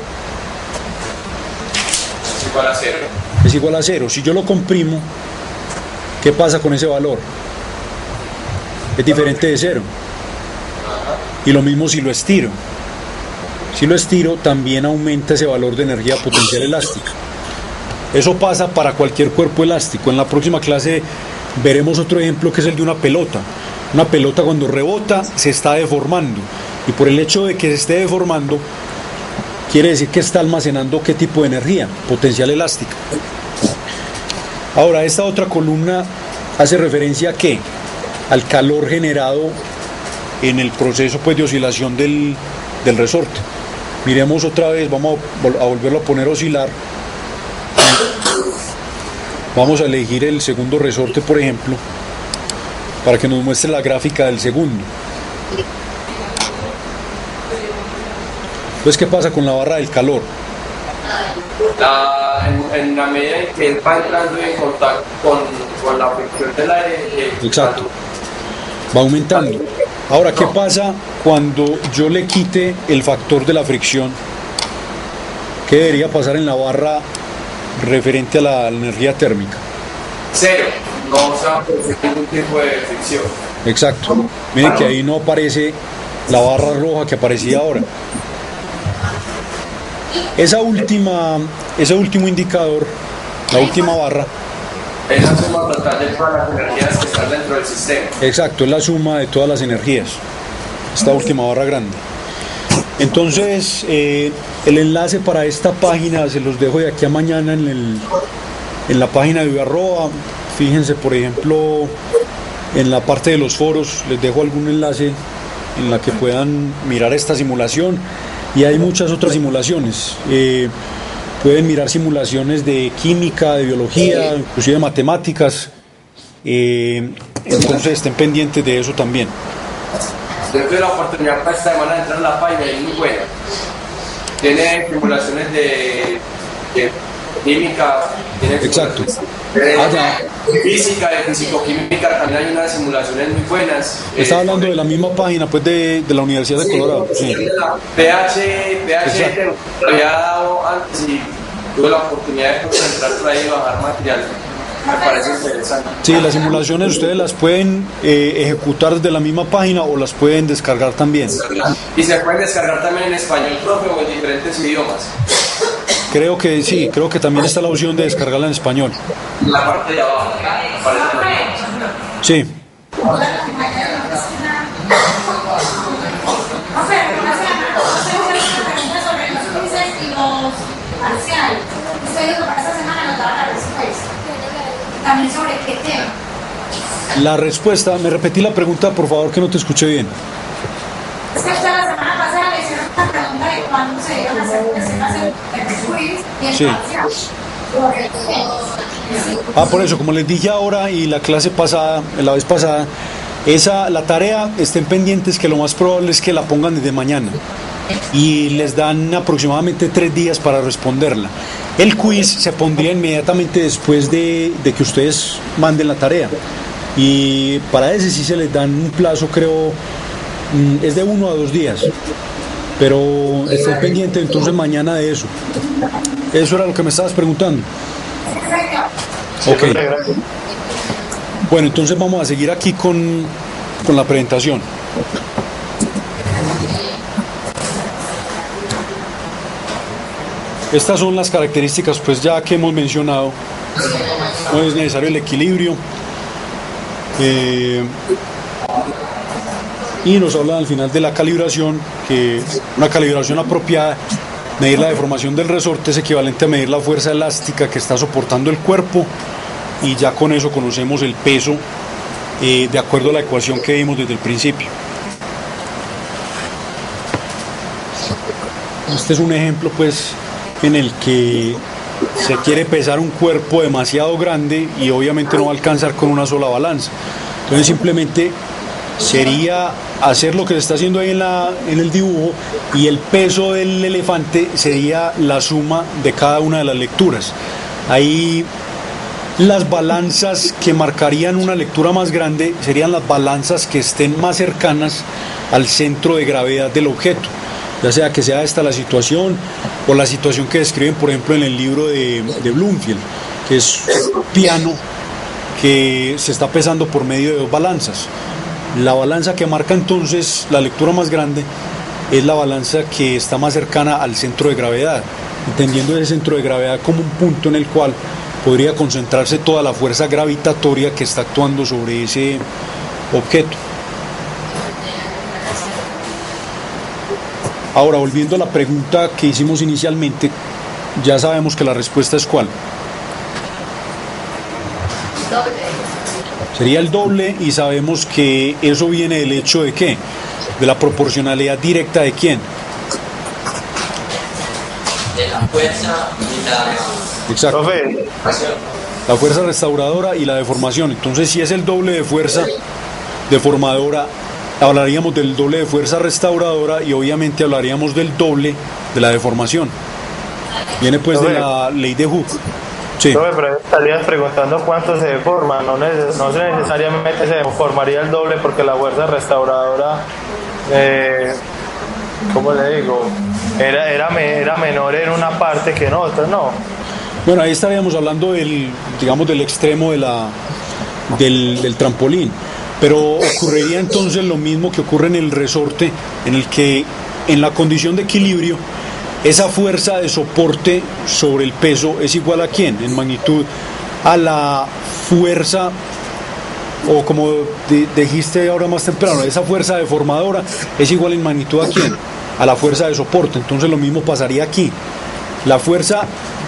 Es igual a cero. Es igual a cero. Si yo lo comprimo, ¿qué pasa con ese valor? Es diferente de cero. Y lo mismo si lo estiro. Si lo estiro, también aumenta ese valor de energía potencial elástica. Eso pasa para cualquier cuerpo elástico. En la próxima clase veremos otro ejemplo que es el de una pelota. Una pelota cuando rebota se está deformando. Y por el hecho de que se esté deformando, quiere decir que está almacenando qué tipo de energía, potencial elástica. Ahora, esta otra columna hace referencia a ¿qué? Al calor generado en el proceso pues, de oscilación del resorte. Miremos otra vez, vamos a volverlo a poner a oscilar. Vamos a elegir el segundo resorte, por ejemplo, para que nos muestre la gráfica del segundo. Entonces, ¿qué pasa con la barra del calor? En la medida en que él va entrando en contacto con la fricción del aire. Exacto. Va aumentando. Ahora, ¿qué pasa cuando yo le quite el factor de la fricción? ¿Qué debería pasar en la barra referente a la energía térmica? Cero. No se va a producir ningún tipo de fricción. Exacto. Miren que ahí no aparece la barra roja que aparecía ahora. Ese último indicador, la última barra, es la suma total de todas las energías que están dentro del sistema. exacto, es la suma de todas las energías, esta última barra grande. Entonces, el enlace para esta página se los dejo de aquí a mañana en la página de Vivarroa. Fíjense, por ejemplo, en la parte de los foros, les dejo algún enlace en la que puedan mirar esta simulación. Y hay muchas otras simulaciones. Pueden mirar simulaciones de química, de biología, inclusive de matemáticas. Entonces estén pendientes de eso también. Yo tuve la oportunidad para esta semana de entrar a la página y es muy buena. Tiene simulaciones de química, tiene Exacto. de física, de fisicoquímica, también hay unas simulaciones muy buenas. Estaba hablando de la misma página pues de la Universidad de Colorado. Sí. PH lo había dado antes y tuve la oportunidad de entrar por ahí y bajar material. Me parece interesante. Sí, las simulaciones ustedes las pueden ejecutar desde la misma página o las pueden descargar también. Y se pueden descargar también en español propio o en diferentes idiomas. Creo que sí, creo que también está la opción de descargarla en español. La parte de abajo aparece. Sí. También sobre qué tema. La respuesta, me repetí la pregunta, por favor, que no te escuché bien. Es que usted la semana pasada le hicieron una pregunta de cuándo se iban a hacer el quiz y el Sí. parcial. Por eso, como les dije ahora y la clase pasada, la vez pasada, la tarea, estén pendientes que lo más probable es que la pongan desde mañana y les dan aproximadamente 3 días para responderla. El quiz se pondría inmediatamente después de que ustedes manden la tarea y para ese sí se les dan un plazo, creo, es de 1 a 2 días, pero estén pendientes entonces mañana de eso. Eso era lo que me estabas preguntando. Ok. Bueno, entonces vamos a seguir aquí con la presentación. Estas son las características pues ya que hemos mencionado. No es necesario el equilibrio. Y nos habla al final de la calibración, que una calibración apropiada, medir la deformación del resorte es equivalente a medir la fuerza elástica que está soportando el cuerpo y ya con eso conocemos el peso de acuerdo a la ecuación que vimos desde el principio. Este es un ejemplo pues en el que se quiere pesar un cuerpo demasiado grande y obviamente no va a alcanzar con una sola balanza. Entonces simplemente sería hacer lo que se está haciendo ahí en el dibujo y el peso del elefante sería la suma de cada una de las lecturas. Ahí las balanzas que marcarían una lectura más grande serían las balanzas que estén más cercanas al centro de gravedad del objeto, ya sea que sea esta la situación o la situación que describen por ejemplo en el libro de Bloomfield, que es un piano que se está pesando por medio de 2 balanzas. La balanza que marca entonces la lectura más grande es la balanza que está más cercana al centro de gravedad, entendiendo ese centro de gravedad como un punto en el cual podría concentrarse toda la fuerza gravitatoria que está actuando sobre ese objeto. Ahora, volviendo a la pregunta que hicimos inicialmente, ya sabemos que la respuesta es ¿cuál? Sería el doble y sabemos que eso viene del hecho de que de la proporcionalidad directa de quién. De la fuerza y la Exacto. Profe, La fuerza restauradora y la deformación. Entonces, si es el doble de fuerza deformadora, hablaríamos del doble de fuerza restauradora y obviamente hablaríamos del doble de la deformación. Viene pues de la ley de Hooke. Sí. profe, pero estarías preguntando cuánto se deforma. No necesariamente se deformaría el doble porque la fuerza restauradora, ¿cómo le digo? Era menor en una parte que en otra, ¿no? Bueno, ahí estaríamos hablando del, digamos, del extremo de del trampolín. Pero ocurriría entonces lo mismo que ocurre en el resorte, en el que en la condición de equilibrio, esa fuerza de soporte sobre el peso es igual a quién, en magnitud, a la fuerza, o como dijiste ahora más temprano, esa fuerza deformadora es igual en magnitud a quién, a la fuerza de soporte. Entonces lo mismo pasaría aquí. La fuerza,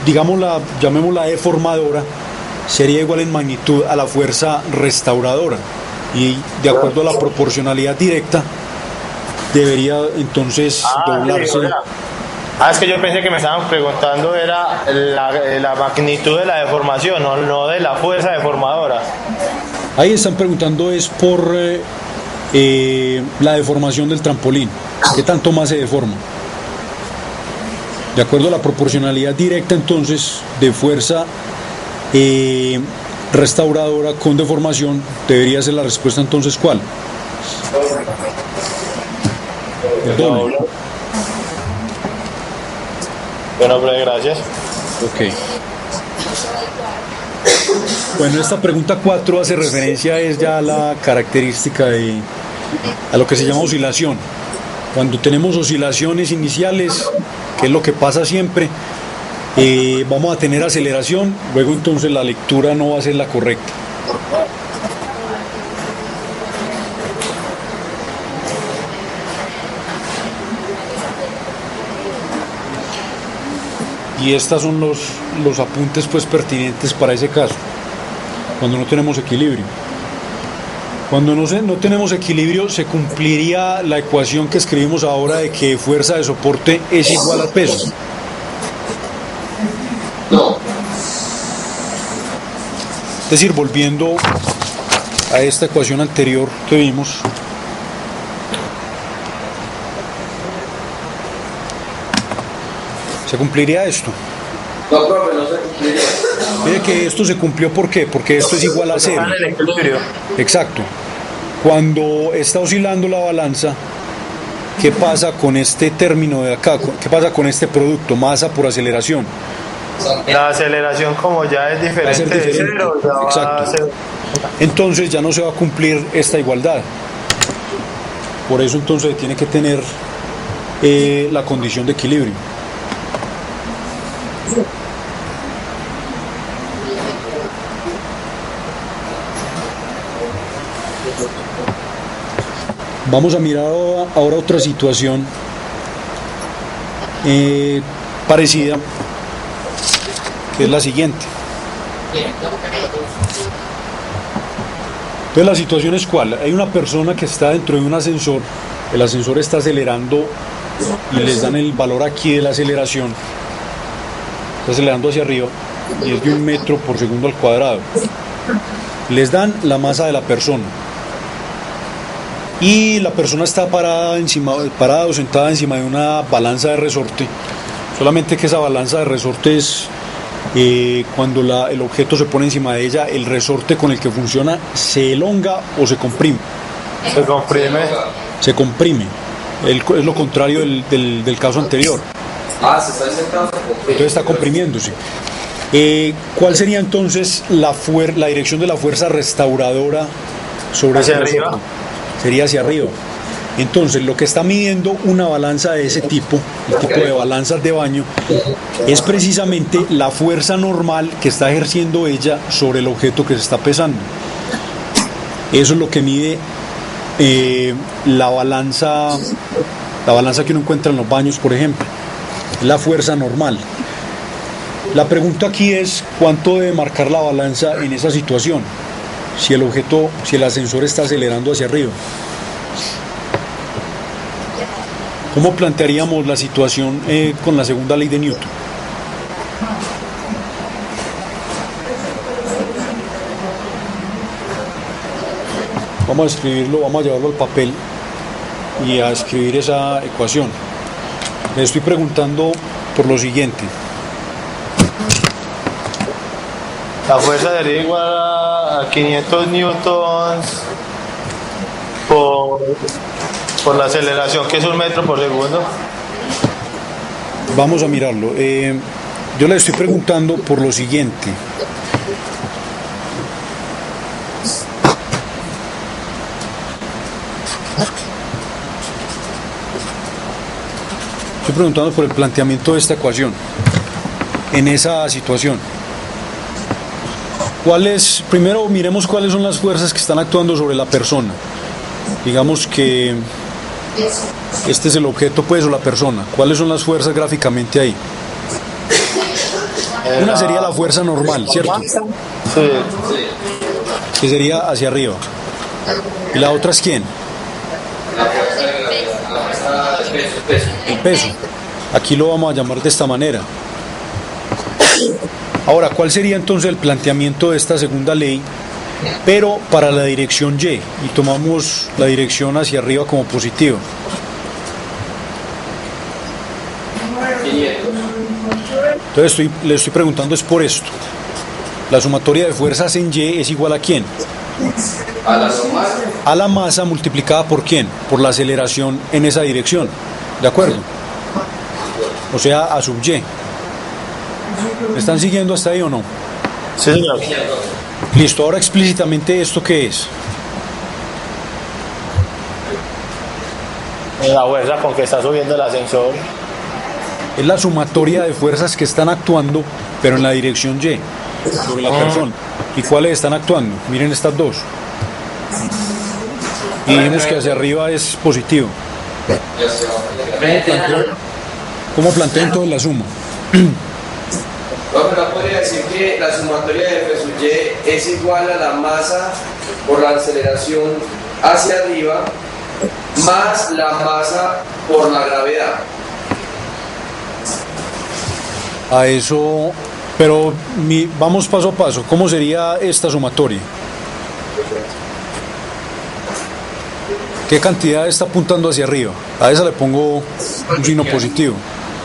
digámosla, llamémosla deformadora, sería igual en magnitud a la fuerza restauradora. Y de acuerdo a la proporcionalidad directa, debería entonces doblarse. Sí, es que yo pensé que me estaban preguntando era la magnitud de la deformación, no de la fuerza deformadora. Ahí están preguntando es por la deformación del trampolín. ¿Qué tanto más se deforma? De acuerdo a la proporcionalidad directa entonces de fuerza restauradora con deformación, debería ser la respuesta entonces ¿cuál? El doble. Bueno, profe, gracias. Ok. Bueno, esta pregunta 4 hace referencia es ya a la característica a lo que se llama oscilación. Cuando tenemos oscilaciones iniciales, que es lo que pasa siempre, vamos a tener aceleración, luego entonces la lectura no va a ser la correcta. Y estos son los apuntes pues pertinentes para ese caso, cuando no tenemos equilibrio. Cuando no tenemos equilibrio, se cumpliría la ecuación que escribimos ahora de que fuerza de soporte es igual a peso. No. Es decir, volviendo a esta ecuación anterior que vimos, se cumpliría esto. No, profe, no se cumpliría. Mire que esto se cumplió, ¿por qué? Porque esto es igual a cero. El equilibrio. Exacto. Cuando está oscilando la balanza, ¿qué pasa con este término de acá? ¿Qué pasa con este producto? Masa por aceleración. La aceleración, como ya es Va a diferente, ser de diferente. cero, ya va a Exacto. ser... Entonces ya no se va a cumplir esta igualdad. Por eso entonces tiene que tener la condición de equilibrio. Vamos a mirar ahora otra situación parecida, que es la siguiente. Entonces la situación es cuál: hay una persona que está dentro de un ascensor, el ascensor está acelerando y les dan el valor aquí de la aceleración, está acelerando hacia arriba y es de 1 metro por segundo al cuadrado. Les dan la masa de la persona y la persona está parada o sentada encima de una balanza de resorte, solamente que esa balanza de resorte es cuando el objeto se pone encima de ella, el resorte con el que funciona se elonga o se comprime. Se comprime. Se comprime. Es lo contrario del caso anterior. Ah, se está sentado. Entonces está comprimiéndose. ¿Cuál sería entonces la dirección de la fuerza restauradora sobre Hacia ese resorte? arriba. Sería hacia arriba. Entonces, lo que está midiendo una balanza de ese tipo, el tipo de balanzas de baño, es precisamente la fuerza normal que está ejerciendo ella sobre el objeto que se está pesando. Eso es lo que mide la balanza que uno encuentra en los baños, por ejemplo. La fuerza normal. La pregunta aquí es cuánto debe marcar la balanza en esa situación, si el ascensor está acelerando hacia arriba. ¿Cómo plantearíamos la situación con la segunda ley de Newton? Vamos a escribirlo, vamos a llevarlo al papel y a escribir esa ecuación. Le estoy preguntando por lo siguiente. La fuerza sería igual a 500 newtons por la aceleración, que es 1 metro por segundo. Vamos a mirarlo. Yo le estoy preguntando por lo siguiente. Estoy preguntando por el planteamiento de esta ecuación en esa situación. Primero miremos cuáles son las fuerzas que están actuando sobre la persona. Digamos que este es el objeto, pues, o la persona. ¿Cuáles son las fuerzas gráficamente ahí? Una sería la fuerza normal, ¿cierto? Sí. Que sería hacia arriba. ¿Y la otra es quién? El peso. Aquí lo vamos a llamar de esta manera. Ahora, ¿cuál sería entonces el planteamiento de esta segunda ley, pero para la dirección Y? Y tomamos la dirección hacia arriba como positiva. Entonces le estoy preguntando es por esto. La sumatoria de fuerzas en Y es igual a ¿quién? A la normal. A la masa multiplicada por ¿quién? Por la aceleración en esa dirección. ¿De acuerdo? O sea, a sub Y. ¿Me están siguiendo hasta ahí o no? Sí, señor. Listo, ahora explícitamente esto ¿qué es? La fuerza con que está subiendo el ascensor. Es la sumatoria de fuerzas que están actuando, pero en la dirección Y, sobre la persona. ¿Y cuáles están actuando? Miren estas dos. Y dijimos que hacia arriba es positivo. ¿Cómo planteo entonces la suma? No, pero podría decir que la sumatoria de F sub Y es igual a la masa por la aceleración hacia arriba más la masa por la gravedad. A eso, pero vamos paso a paso. ¿Cómo sería esta sumatoria? ¿Qué cantidad está apuntando hacia arriba? A esa le pongo un signo positivo.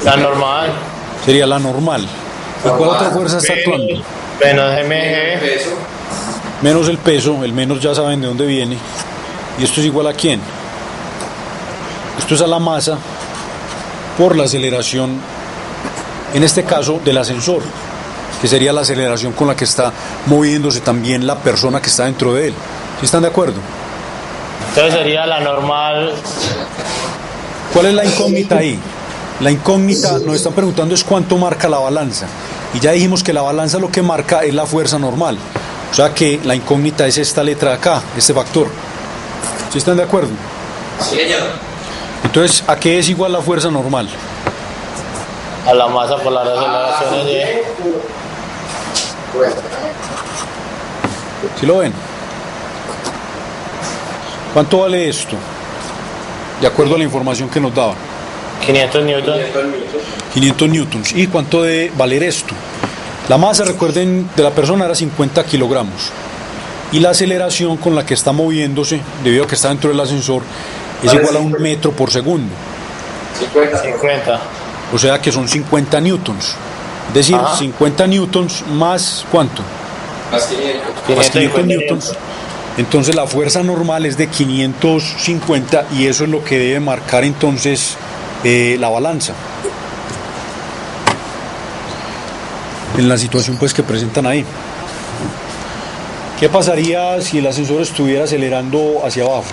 La normal. Sería la normal. ¿Y cuál otra fuerza está actuando? Menos mg. Peso. Menos el peso, el menos ya saben de dónde viene. ¿Y esto es igual a quién? Esto es a la masa por la aceleración, en este caso del ascensor, que sería la aceleración con la que está moviéndose también la persona que está dentro de él. ¿Sí están de acuerdo? Entonces sería la normal. ¿Cuál es la incógnita ahí? La incógnita nos están preguntando es cuánto marca la balanza. Y ya dijimos que la balanza lo que marca es la fuerza normal. O sea que la incógnita es esta letra de acá, este factor. ¿Sí están de acuerdo? Sí, señor. Entonces, ¿a qué es igual la fuerza normal? A la masa por la aceleración en Y. ¿Sí lo ven? ¿Cuánto vale esto? De acuerdo a la información que nos daba. 500 newtons. 500 newtons. ¿Y cuánto debe valer esto? La masa, recuerden, de la persona era 50 kilogramos. Y la aceleración con la que está moviéndose, debido a que está dentro del ascensor, es igual a 1 metro por segundo. 50. O sea que son 50 newtons. Es decir, 50 newtons más ¿cuánto? Más 500. Más 500 newtons. newtons. Entonces la fuerza normal es de 550 y eso es lo que debe marcar entonces la balanza. En la situación pues que presentan ahí. ¿Qué pasaría si el ascensor estuviera acelerando hacia abajo?